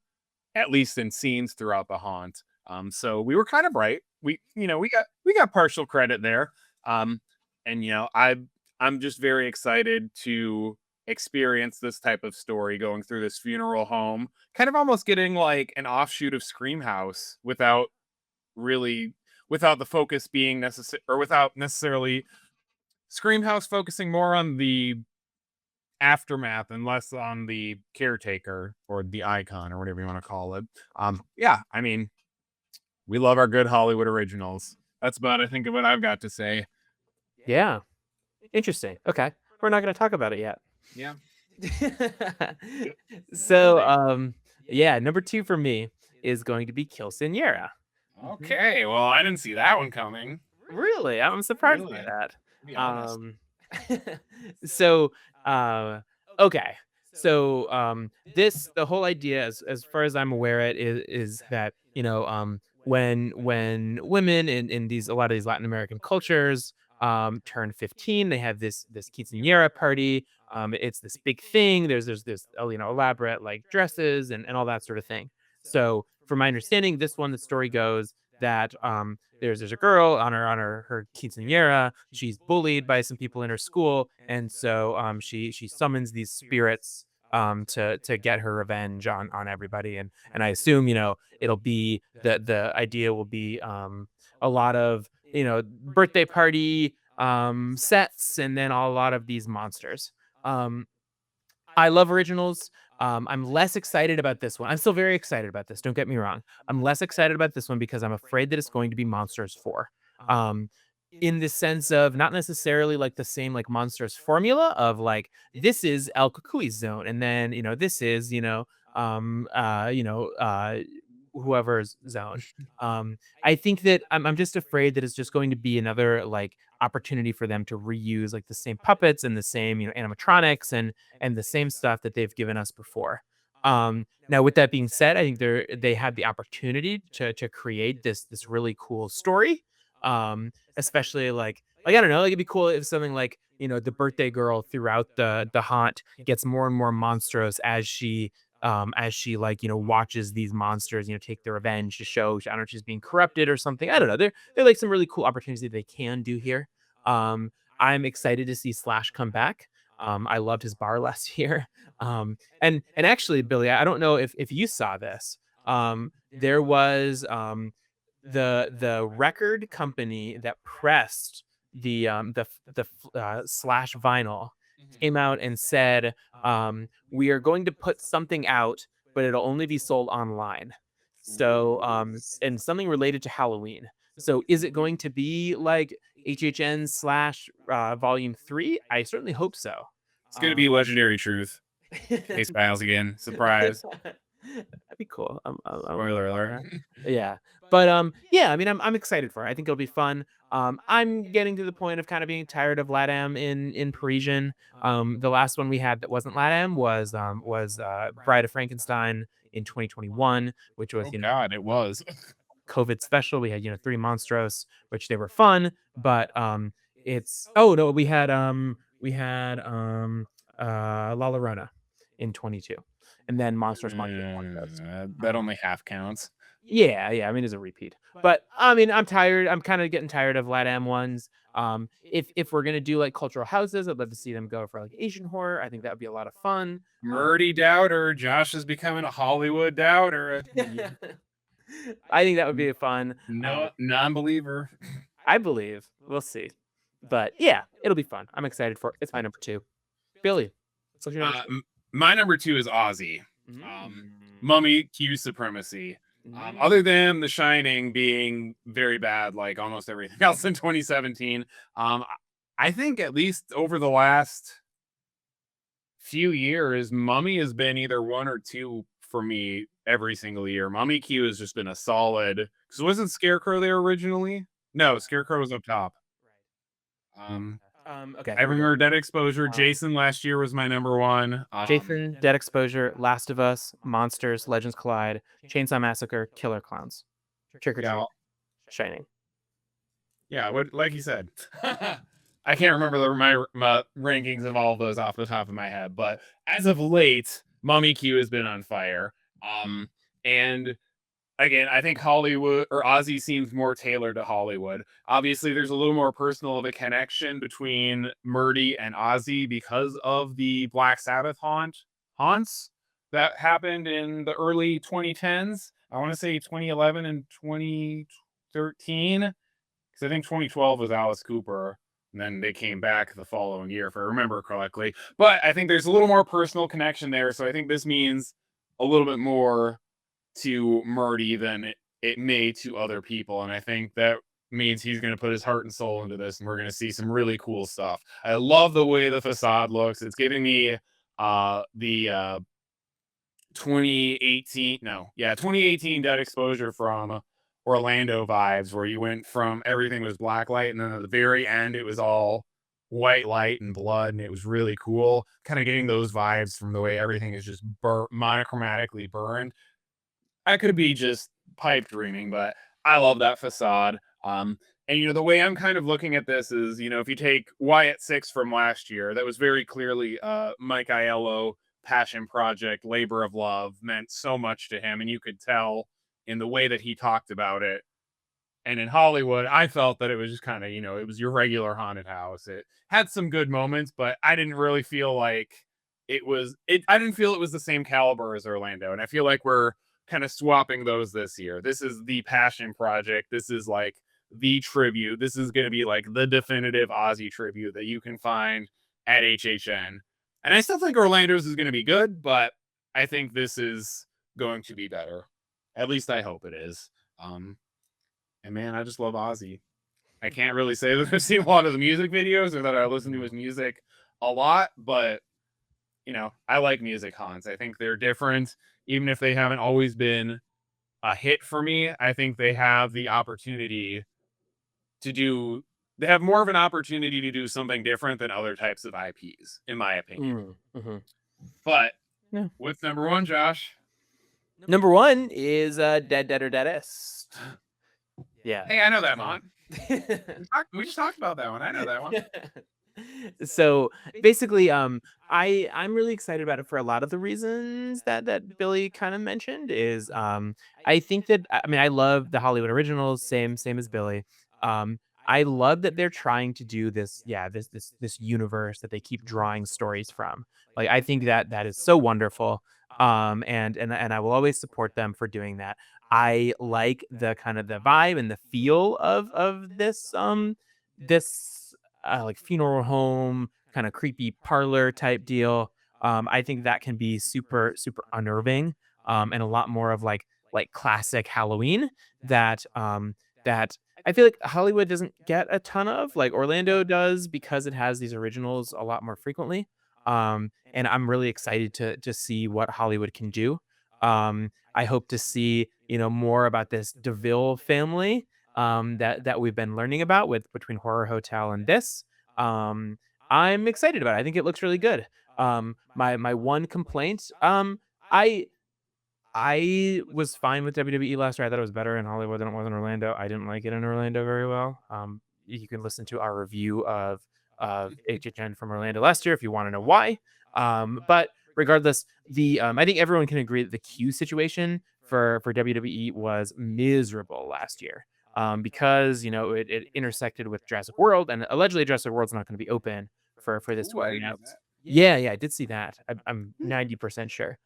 at least in scenes throughout the haunt. So we were kind of right. We got partial credit there. And I'm just very excited to experience this type of story going through this funeral home, kind of almost getting like an offshoot of Scream House really without the focus being necessary, or without necessarily Scream House focusing more on the aftermath and less on the caretaker or the icon or whatever you want to call it. Yeah, I mean, we love our good Hollywood originals. That's about, I think, what I've got to say. Yeah. Interesting. Okay. We're not going to talk about it yet. Yeah. So, yeah, number 2 for me is going to be Kilsiniera. Okay, well, I didn't see that one coming. Really? I'm surprised by Really? that. To be honest. So, okay. So, the whole idea, as far as I'm aware, is that, when women in these a lot of these Latin American cultures turn 15, they have this quinceañera party. It's this big thing. There's this elaborate like dresses and all that sort of thing. So, from my understanding, the story goes that there's a girl on her quinceañera. She's bullied by some people in her school, and so she summons these spirits to get her revenge on everybody. And I assume it'll be the idea will be a lot of birthday party sets, and then a lot of these monsters. Um, I love originals. I'm less excited about this one. I'm still very excited about this. Don't get me wrong. I'm less excited about this one because I'm afraid that it's going to be Monsters 4. Um, in the sense of not necessarily like the same like Monsters formula of like this is El Cucui's zone, and then this is um uh you know uh whoever's zone. I think that I'm just afraid that it's just going to be another like opportunity for them to reuse like the same puppets and the same animatronics and the same stuff that they've given us before. Now, with that being said, I think they had the opportunity to create this really cool story. Especially like I don't know, like it'd be cool if something like the birthday girl throughout the haunt gets more and more monstrous as she like watches these monsters take their revenge to show I don't know if she's being corrupted or something. I don't know. They're like some really cool opportunities that they can do here. Um, I'm excited to see Slash come back. I loved his bar last year. And actually, Billy, I don't know if you saw this. There was the record company that pressed the Slash vinyl came out and said, we are going to put something out, but it'll only be sold online. So, and something related to Halloween. So, is it going to be like HHN slash volume 3? I certainly hope so. It's gonna be Legendary Truth. Case Files again. Surprise. That'd be cool. Spoiler alert. Yeah. But yeah, I mean I'm excited for it. I think it'll be fun. I'm getting to the point of kind of being tired of LATAM in Parisian. The last one we had that wasn't LATAM was Bride of Frankenstein in 2021, which was Oh God, it was. COVID special. We had 3 Monstros, which they were fun, but it's oh no, we had La Llorona in 22, and then Monsters Monkey and Monsters. That only half counts. Yeah. I mean, it's a repeat. But I mean, I'm tired. I'm kind of getting tired of LATAM ones. If we're gonna do like cultural houses, I'd love to see them go for like Asian horror. I think that would be a lot of fun. Murdy doubter. Josh is becoming a Hollywood doubter. I think that would be fun. No, non-believer. I believe. We'll see. But yeah, it'll be fun. I'm excited for it. It's my number 2. Billy, what's your number 2? My number 2 is Ozzy. Mm. Mummy Q Supremacy. Other than The Shining being very bad, like almost everything else in 2017, I think at least over the last few years, Mummy has been either 1 or 2 for me every single year. Mummy Q has just been a solid. Because wasn't Scarecrow there originally? No, Scarecrow was up top. Okay. I remember Dead Exposure. Jason last year was my number 1. Jason, Dead Exposure, Last of Us, Monsters, Legends Collide, Chainsaw Massacre, Killer Clowns, Trick or Treat, Shining. Yeah, like you said. I can't remember my rankings of all of those off the top of my head, but as of late, Mummy Q has been on fire. And again, I think Hollywood or Ozzy seems more tailored to Hollywood. Obviously, there's a little more personal of a connection between Murdy and Ozzy because of the Black Sabbath haunts that happened in the early 2010s. I want to say 2011 and 2013, because I think 2012 was Alice Cooper, and then they came back the following year, if I remember correctly. But I think there's a little more personal connection there, so I think this means a little bit more to Murdy than it may to other people. And I think that means he's going to put his heart and soul into this, and we're going to see some really cool stuff. I love the way the facade looks. It's giving me the 2018 Dead Exposure from Orlando vibes, where you went from everything was black light, and then at the very end it was all white light and blood, and it was really cool. Kind of getting those vibes from the way everything is just monochromatically burned. I could be just pipe dreaming, but I love that facade. And the way I'm kind of looking at this is, if you take Wyatt Six from last year, that was very clearly Mike Aiello passion project, labor of love, meant so much to him, and you could tell in the way that he talked about it. And in Hollywood, I felt that it was just kind of, it was your regular haunted house. It had some good moments, but I didn't really feel like I didn't feel it was the same caliber as Orlando. And I feel like we're kind of swapping those this year. This is the passion project. This is like the tribute. This is going to be like the definitive Ozzy tribute that you can find at HHN. And I still think Orlando's is going to be good, but I think this is going to be better. At least I hope it is. And man, I just love Ozzy. I can't really say that I've seen a lot of the music videos or that I listen to his music a lot, but I like music haunts. I think they're different, even if they haven't always been a hit for me. I think they have the opportunity they have more of an opportunity to do something different than other types of IPs, in my opinion. Mm-hmm. But Yeah. what's number one, Josh? Number one is Dead Dead or Deadest. Yeah. Hey, I know that haunt. We just talked about that one. I know that one. So basically, I'm really excited about it for a lot of the reasons that Billy kind of mentioned. Is I think that I love the Hollywood originals, same as Billy. I love that they're trying to do this, this universe that they keep drawing stories from. Like, I think that is so wonderful. And I will always support them for doing that. I like the kind of the vibe and the feel of this like funeral home kind of creepy parlor type deal. I think that can be super unnerving, and a lot more of like classic Halloween that I feel like Hollywood doesn't get a ton of, like Orlando does, because it has these originals a lot more frequently. And I'm really excited to see what Hollywood can do. I hope to see more about this DeVille family, that we've been learning about with between Horror Hotel and this. Um, I'm excited about it. I think it looks really good. My one complaint, I was fine with WWE last year. I thought it was better in Hollywood than it was in Orlando. I didn't like it in Orlando very well. You can listen to our review of HHN from Orlando last year if you want to know why. But regardless, I think everyone can agree that the queue situation for WWE was miserable last year. Because it intersected with Jurassic World, and allegedly Jurassic World's not going to be open for this to Ooh, I be didn't know announced. that. Yeah, I did see that. I'm 90% sure.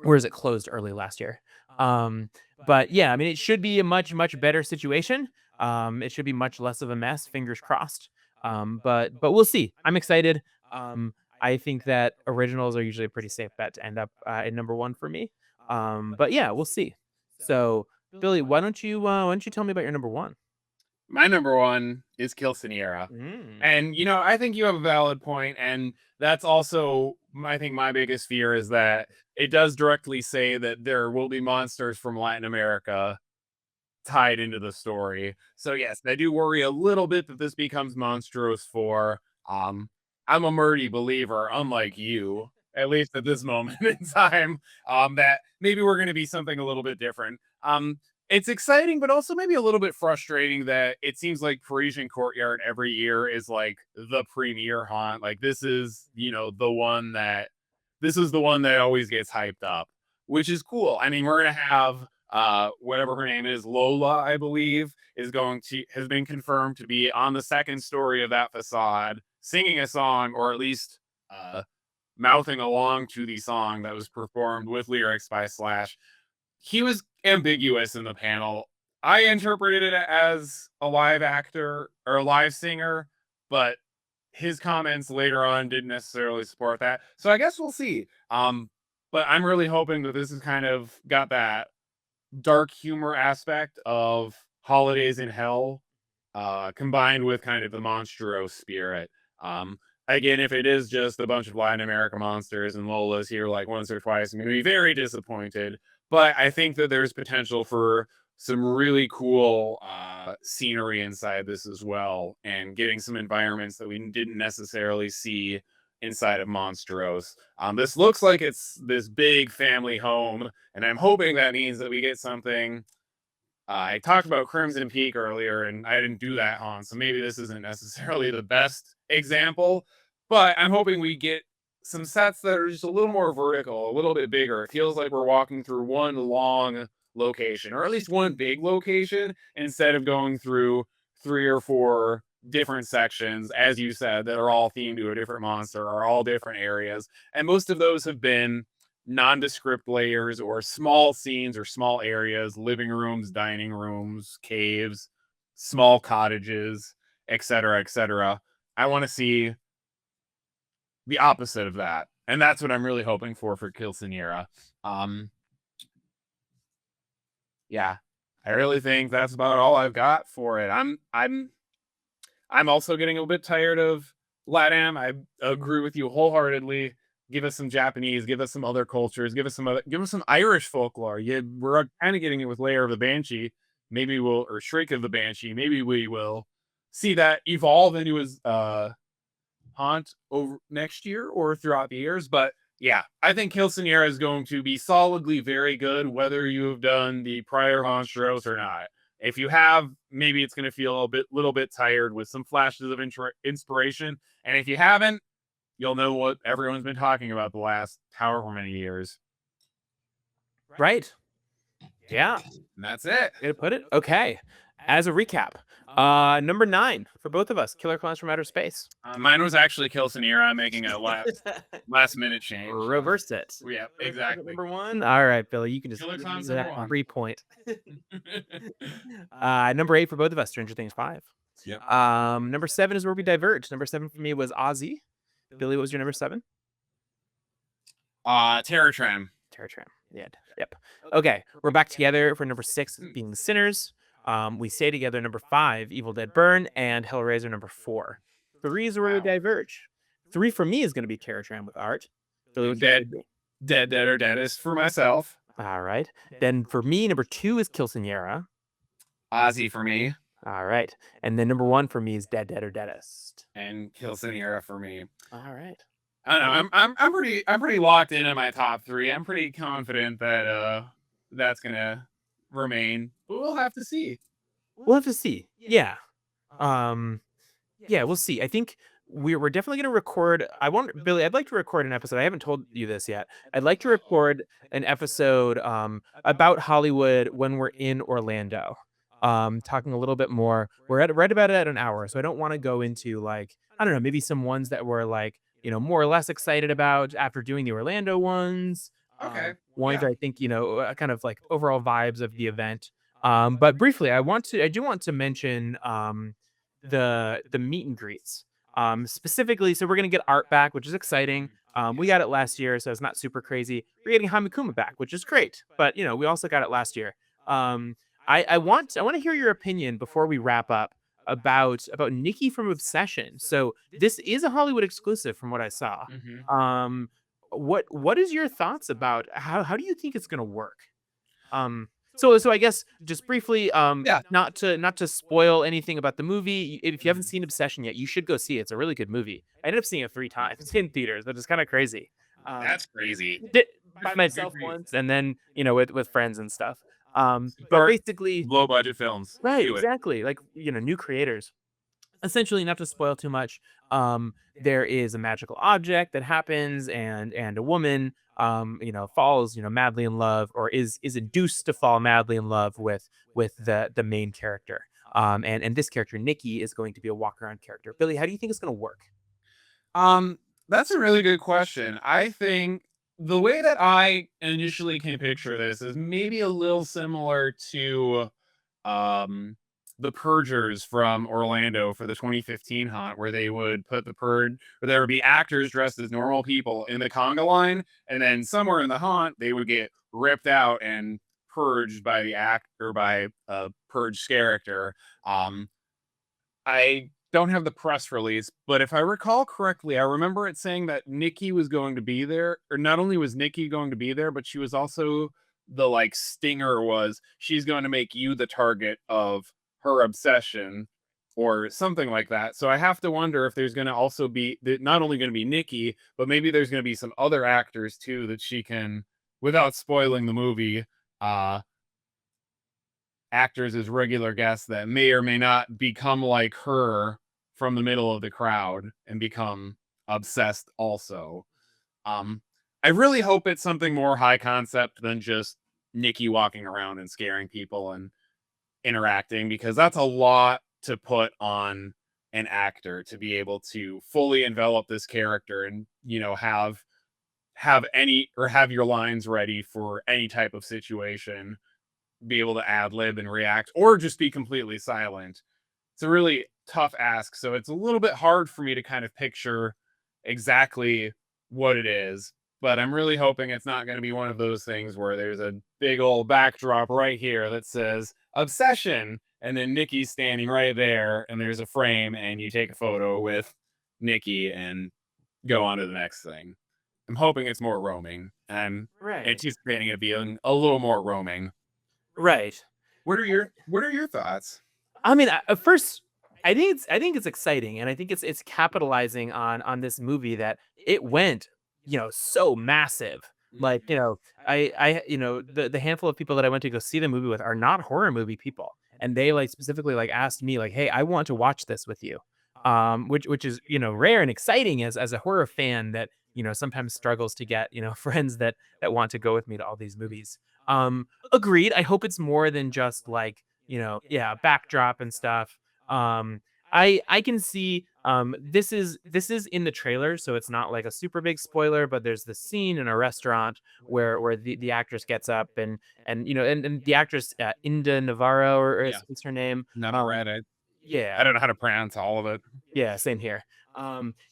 Whereas it closed early last year. But yeah, it should be a much better situation. It should be much less of a mess. Fingers crossed. But we'll see. I'm excited. I think that originals are usually a pretty safe bet to end up in number one for me. But yeah, we'll see. So Billy, why don't you tell me about your number one? My number one is Kilsiniera. Mm. And I think you have a valid point, and that's also I think my biggest fear is that it does directly say that there will be monsters from Latin America tied into the story. So yes, I do worry a little bit that this becomes Monstros 4. I'm a Murdy believer, unlike you, at least at this moment in time, that maybe we're going to be something a little bit different. It's exciting, but also maybe a little bit frustrating that it seems like Parisian Courtyard every year is like the premier haunt. Like this is the one that always gets hyped up. which is cool. I mean, we're gonna have whatever her name is, Lola, I believe, has been confirmed to be on the second story of that facade, singing a song, or at least uh mouthing along to the song that was performed with lyrics by Slash. He was ambiguous in the panel. I interpreted it as a live actor or a live singer, but his comments later on didn't necessarily support that. So I guess we'll see. But I'm really hoping that this has kind of got that dark humor aspect of Holidays in Hell, combined with kind of the monstro spirit. Again, if it is just a bunch of Latin American monsters and Lola's here like once or twice, I'm going to be very disappointed. But I think that there's potential for some really cool scenery inside this as well, and getting some environments that we didn't necessarily see inside of Monstros. This looks like it's this big family home, and I'm hoping that means that we get something. I talked about Crimson Peak earlier, and I didn't do that on, so maybe this isn't necessarily the best example, but I'm hoping we get some sets that are just a little more vertical, a little bit bigger. It feels like we're walking through one long location, or at least one big location, instead of going through 3 or 4 different sections, as you said, that are all themed to a different monster, or all different areas. And most of those have been nondescript layers or small scenes or small areas, living rooms, dining rooms, caves, small cottages, etc., etc. I want to see the opposite of that, and that's what I'm really hoping for Quinceañera. Yeah, I really think that's about all I've got for it. I'm also getting a bit tired of LATAM. I agree with you wholeheartedly. Give us some Japanese, give us some other cultures, give us some Irish folklore. Yeah, we're kind of getting it with Lair of the Banshee. Maybe we'll, or Shriek of the Banshee. Maybe we will see that evolve into his haunt over next year or throughout the years. But yeah, I think Quinceañera is going to be solidly very good, whether you have done the prior Monstros or not. If you have, maybe it's going to feel little bit tired with some flashes of inspiration. And if you haven't, you'll know what everyone's been talking about the last however many years. Right. Yeah. And that's it. Way to put it. Okay. As a recap, number 9 for both of us, Killer Clowns from Outer Space. Mine was actually Quinceañera. I'm making a last minute change. Reversed it. Yeah, exactly. Number 1. All right, Billy, you can just Killer Clowns that number 1. 3 point. Number 8 for both of us, Stranger Things 5. Yep. Number 7 is where we diverged. Number 7 for me was Ozzy. Billy, what was your number 7? Terror Tram. Terror Tram. Yeah. Yep. Okay, we're back together for number 6, being The Sinners. We stay together, number 5, Evil Dead Burn, and Hellraiser, number 4. 3 is where we diverge. 3 for me is going to be Terror Tram with art. Billy, Dead or Deadest for myself. All right. Then for me, number 2 is Quinceañera. Ozzy for me. All right. And then number 1 for me is Dead or Deadest. And Quinceañera for me. All right. I don't know. I'm pretty locked into my top 3. I'm pretty confident that that's gonna remain, but we'll have to see. We'll have to see. Yeah. Yeah, we'll see. I think we're definitely going to record. Billy, I'd like to record an episode. I haven't told you this yet. I'd like to record an episode about Hollywood when we're in Orlando. Talking a little bit more. We're at right about at an hour, so I don't want to go into like, I don't know, maybe some ones that we're like, more or less excited about after doing the Orlando ones. Okay. Ones that I think, kind of like overall vibes of the event. But briefly, I do want to mention the meet and greets. Specifically, so we're gonna get art back, which is exciting. We got it last year, so it's not super crazy. We're getting Hamikuma back, which is great. But we also got it last year. I want to hear your opinion before we wrap up about Nikki from Obsession. So this is a Hollywood exclusive from what I saw. Mm-hmm. What is your thoughts about how do you think it's gonna work? So I guess just briefly, not to spoil anything about the movie. If you haven't seen Obsession yet, you should go see it. It's a really good movie. I ended up seeing it 3 times in theaters, which is kind of crazy. That's crazy. Did by myself once, and then with friends and stuff. But basically, low budget films. Right, exactly. Like new creators. essentially, not to spoil too much, there is a magical object that happens, and a woman, falls, madly in love, or is induced to fall madly in love with the main character. And this character, Nikki, is going to be a walk around character. Billy, how do you think it's going to work? Um, that's a really good question. I think the way that I initially can picture this is maybe a little similar to um the Purgers from Orlando for the 2015 haunt, where they would put the purge, where there would be actors dressed as normal people in the conga line, and then somewhere in the haunt they would get ripped out and purged by the actor, by a purge character. um I don't have the press release, but if I recall correctly, I remember it saying that Nikki was going to be there, or not only was Nikki going to be there, but she was also, the like stinger was, she's going to make you the target of her obsession or something like that. So I have to wonder if there's going to also be not only going to be Nikki, but maybe there's going to be some other actors too that she can, without spoiling the movie, uh actors as regular guests that may or may not become like her from the middle of the crowd and become obsessed also. Um, I really hope it's something more high concept than just Nikki walking around and scaring people and interacting, because that's a lot to put on an actor to be able to fully envelop this character and, have any, or have your lines ready for any type of situation, be able to ad lib and react, or just be completely silent. It's a really tough ask. So it's a little bit hard for me to kind of picture exactly what it is. But I'm really hoping it's not going to be one of those things where there's a big old backdrop right here that says obsession. And then Nikki's standing right there, and there's a frame, and you take a photo with Nikki and go on to the next thing. I'm hoping it's more roaming. I'm Right. anticipating it being a little more roaming. Right. What are your thoughts? I mean, at first, I think it's exciting, and I think it's capitalizing on this movie that it went, so massive. Like, the handful of people that I went to go see the movie with are not horror movie people, and they like specifically like asked me like, "Hey, I want to watch this with you," which is rare and exciting as a horror fan that sometimes struggles to get friends that want to go with me to all these movies. Agreed. I hope it's more than just like yeah, backdrop and stuff. Um, I can see this is in the trailer, so it's not like a super big spoiler, but there's the scene in a restaurant where the actress gets up and the actress Inda Navarro or Yeah, is her name. not read it. Yeah, I don't know how to pronounce all of it. yeah, same here.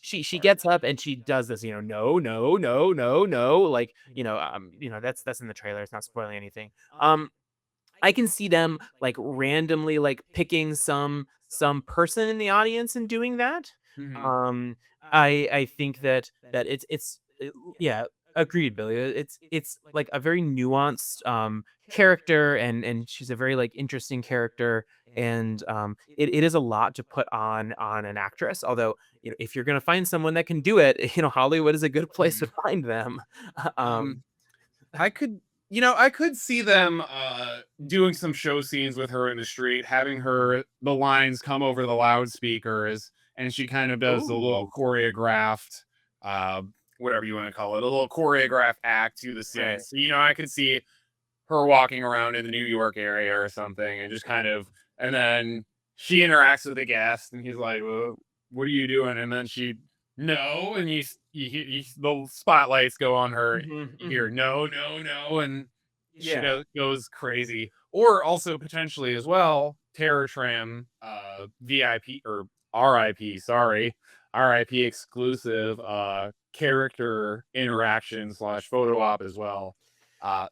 She gets up and she does this, no, no, no, no, no, like, that's in the trailer. It's not spoiling anything. I can see them like randomly like picking some person in the audience and doing that. Mhm. Um, I think that yeah, agreed, Billy. It's like a very nuanced character, and she's a very like interesting character, and it is a lot to put on an actress. Although if you're gonna find someone that can do it, Hollywood is a good place to Mhm. find them. Um, um, I could see them doing some show scenes with her in the street, having her the lines come over the loudspeakers, and she kind of does a little ooh, choreographed, uh, whatever you want to call it, a little choreographed act to the scene. right. So I could see her walking around in the New York area or something, and just kind of, and then she interacts with the guest, and he's like, well, "What are you doing?" And then she, "No," and the spotlights go on her. Mhm, You hear, mhm. "No, no, no," and she Yeah. goes crazy. Or also potentially as well, Terror Tram, VIP or RIP, sorry, RIP exclusive character interaction slash photo op as well.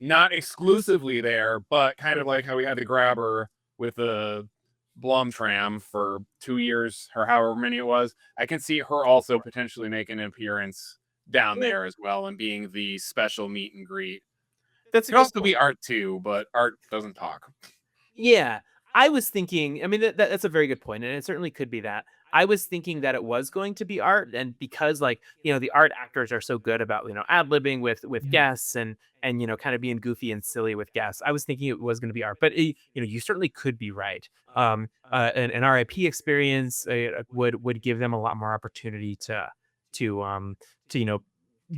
Not exclusively there, but kind of like how we had the grabber with the Blum tram for 2 years or however many it was. I can see her also potentially making an appearance down Yeah, there as well and being the special meet and greet. that's a Could good also point. be art too, but art doesn't talk. Yeah, I was thinking. I mean, that's a very good point, and it certainly could be that. I was thinking that it was going to be art, and because like the art actors are so good about ad-libbing with guests and kind of being goofy and silly with guests. I was thinking it was going to be art, but you certainly could be right. An RIP experience would give them a lot more opportunity to to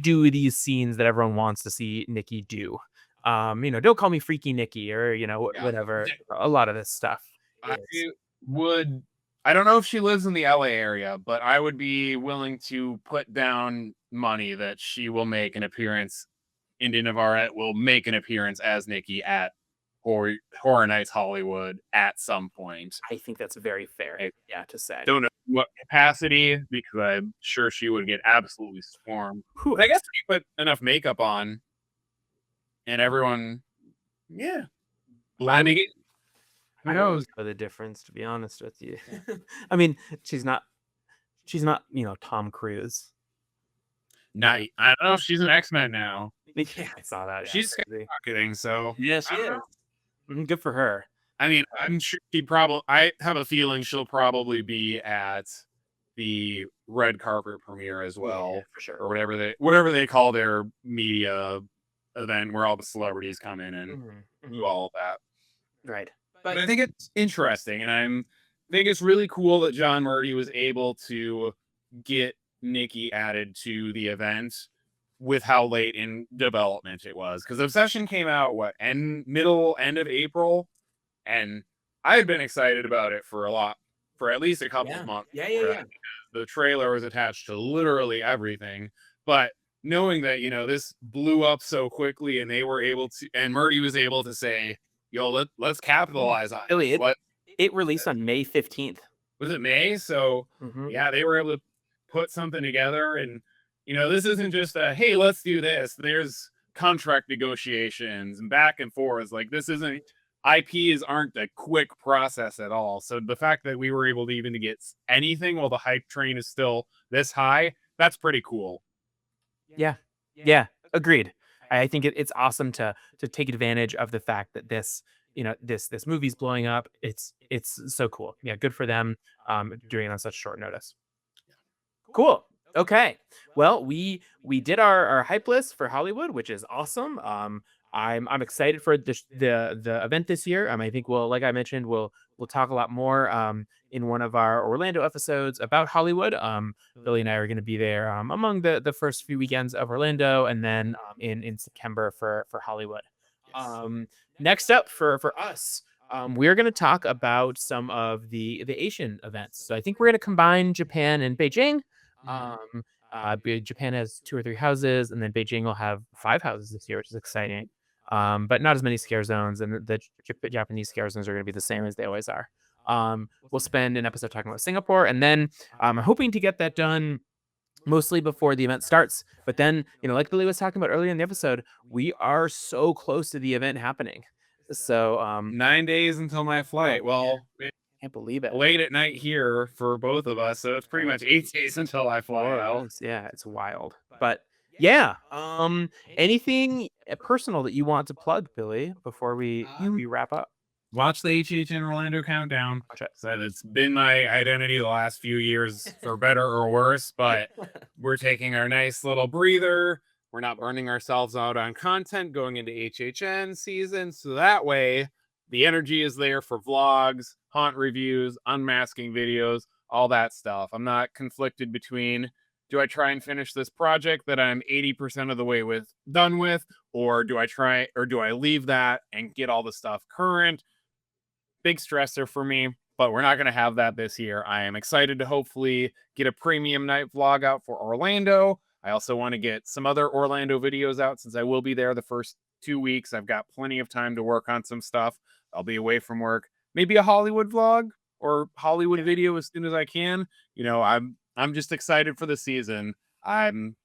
do these scenes that everyone wants to see Nikki do. Don't call me Freaky Nikki or Yeah. whatever. A lot of this stuff I is. would. I don't know if she lives in the LA area, but I would be willing to put down money that she will make an appearance. India Navarrete will make an appearance as Nikki at Horror Nights Hollywood at some point. I think that's very fair. I Yeah, to say. don't know what capacity because I'm sure she would get absolutely swarmed. Whew. But I guess if you put enough makeup on and everyone, yeah, blending it. Who I don't knows? know the difference, to be honest with you. I mean, she's not Tom Cruise. I don't know if she's an X-Men now. Yeah, I saw that. She's skyrocketing, so yeah, I she don't is. know. Good for her. I mean, I'm sure I have a feeling she'll probably be at the red carpet premiere as well, Yeah, for sure. or whatever they call their media event where all the celebrities come in and do all of that. Right. But I think it's interesting, and I think it's really cool that John Murdy was able to get Nikki added to the event with how late in development it was. Because Obsession came out end of April, and I had been excited about it for at least a couple of months. Yeah. The trailer was attached to literally everything, but knowing that this blew up so quickly, and they were able to, and Murdy was able to say, "Yo, let's capitalize on Really, it." it released on May 15th. Was it May? So yeah, they were able to put something together, and this isn't just a hey, let's do this. There's contract negotiations and back and forth. Like this isn't IPs aren't a quick process at all. So the fact that we were able to even to get anything while the hype train is still this high, that's pretty cool. Yeah, agreed. I think it's awesome to take advantage of the fact that this this movie's blowing up. It's so cool. Yeah, good for them doing it on such short notice. Cool. Okay. Well, we did our hype list for Hollywood, which is awesome. I'm excited for the event this year. I think like I mentioned, we'll talk a lot more in one of our Orlando episodes about Hollywood. Billy and I are going to be there among the first few weekends of Orlando, and then in September for Hollywood. Next up for us, we're going to talk about some of the Asian events. So I think we're going to combine Japan and Beijing. Japan has 2 or 3 houses, and then Beijing will have 5 houses this year, which is exciting. But not as many scare zones, and the Japanese scare zones are going to be the same as they always are. We'll spend an episode talking about Singapore, and then I'm hoping to get that done mostly before the event starts. But then, like Billy was talking about earlier in the episode, we are so close to the event happening. So 9 days until my flight. Well, can't believe it. Late at night here for both of us, so it's pretty much 8 days until I fly out. Yeah, it's wild. But yeah, anything personal that you want to plug, Billy, before we wrap up? Watch the HHN Orlando countdown. Watch it. So it's been my identity the last few years, for better or worse, but we're taking our nice little breather. We're not burning ourselves out on content going into HHN season, so that way the energy is there for vlogs, haunt reviews, unmasking videos, all that stuff. I'm not conflicted between, do I try and finish this project that I'm 80% of the way done with, or do I leave that and get all the stuff current? Big stressor for me, but we're not going to have that this year. I am excited to hopefully get a premium night vlog out for Orlando. I also want to get some other Orlando videos out since I will be there the first 2 weeks. I've got plenty of time to work on some stuff. I'll be away from work. Maybe a Hollywood vlog or Hollywood video as soon as I can. I'm just excited for the season. I'm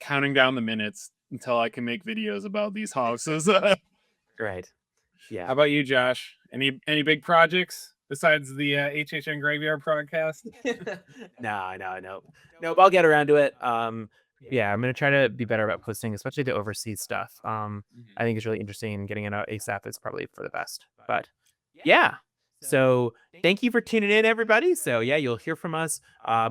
counting down the minutes until I can make videos about these houses. Right. Yeah. How about you, Josh? Any big projects besides the HHN Graveyard podcast? No. But I'll get around to it. Yeah, I'm gonna try to be better about posting, especially the overseas stuff. I think it's really interesting, and getting it out ASAP is probably for the best. But yeah. So thank you for tuning in, everybody. So yeah, you'll hear from us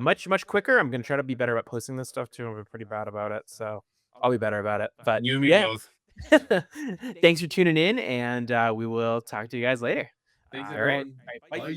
much quicker. I'm gonna try to be better about posting this stuff too. I'm pretty bad about it, so I'll be better about it. But You and me yeah, both. thanks for tuning in, and we will talk to you guys later. Thanks, All right. everyone. Bye. Bye.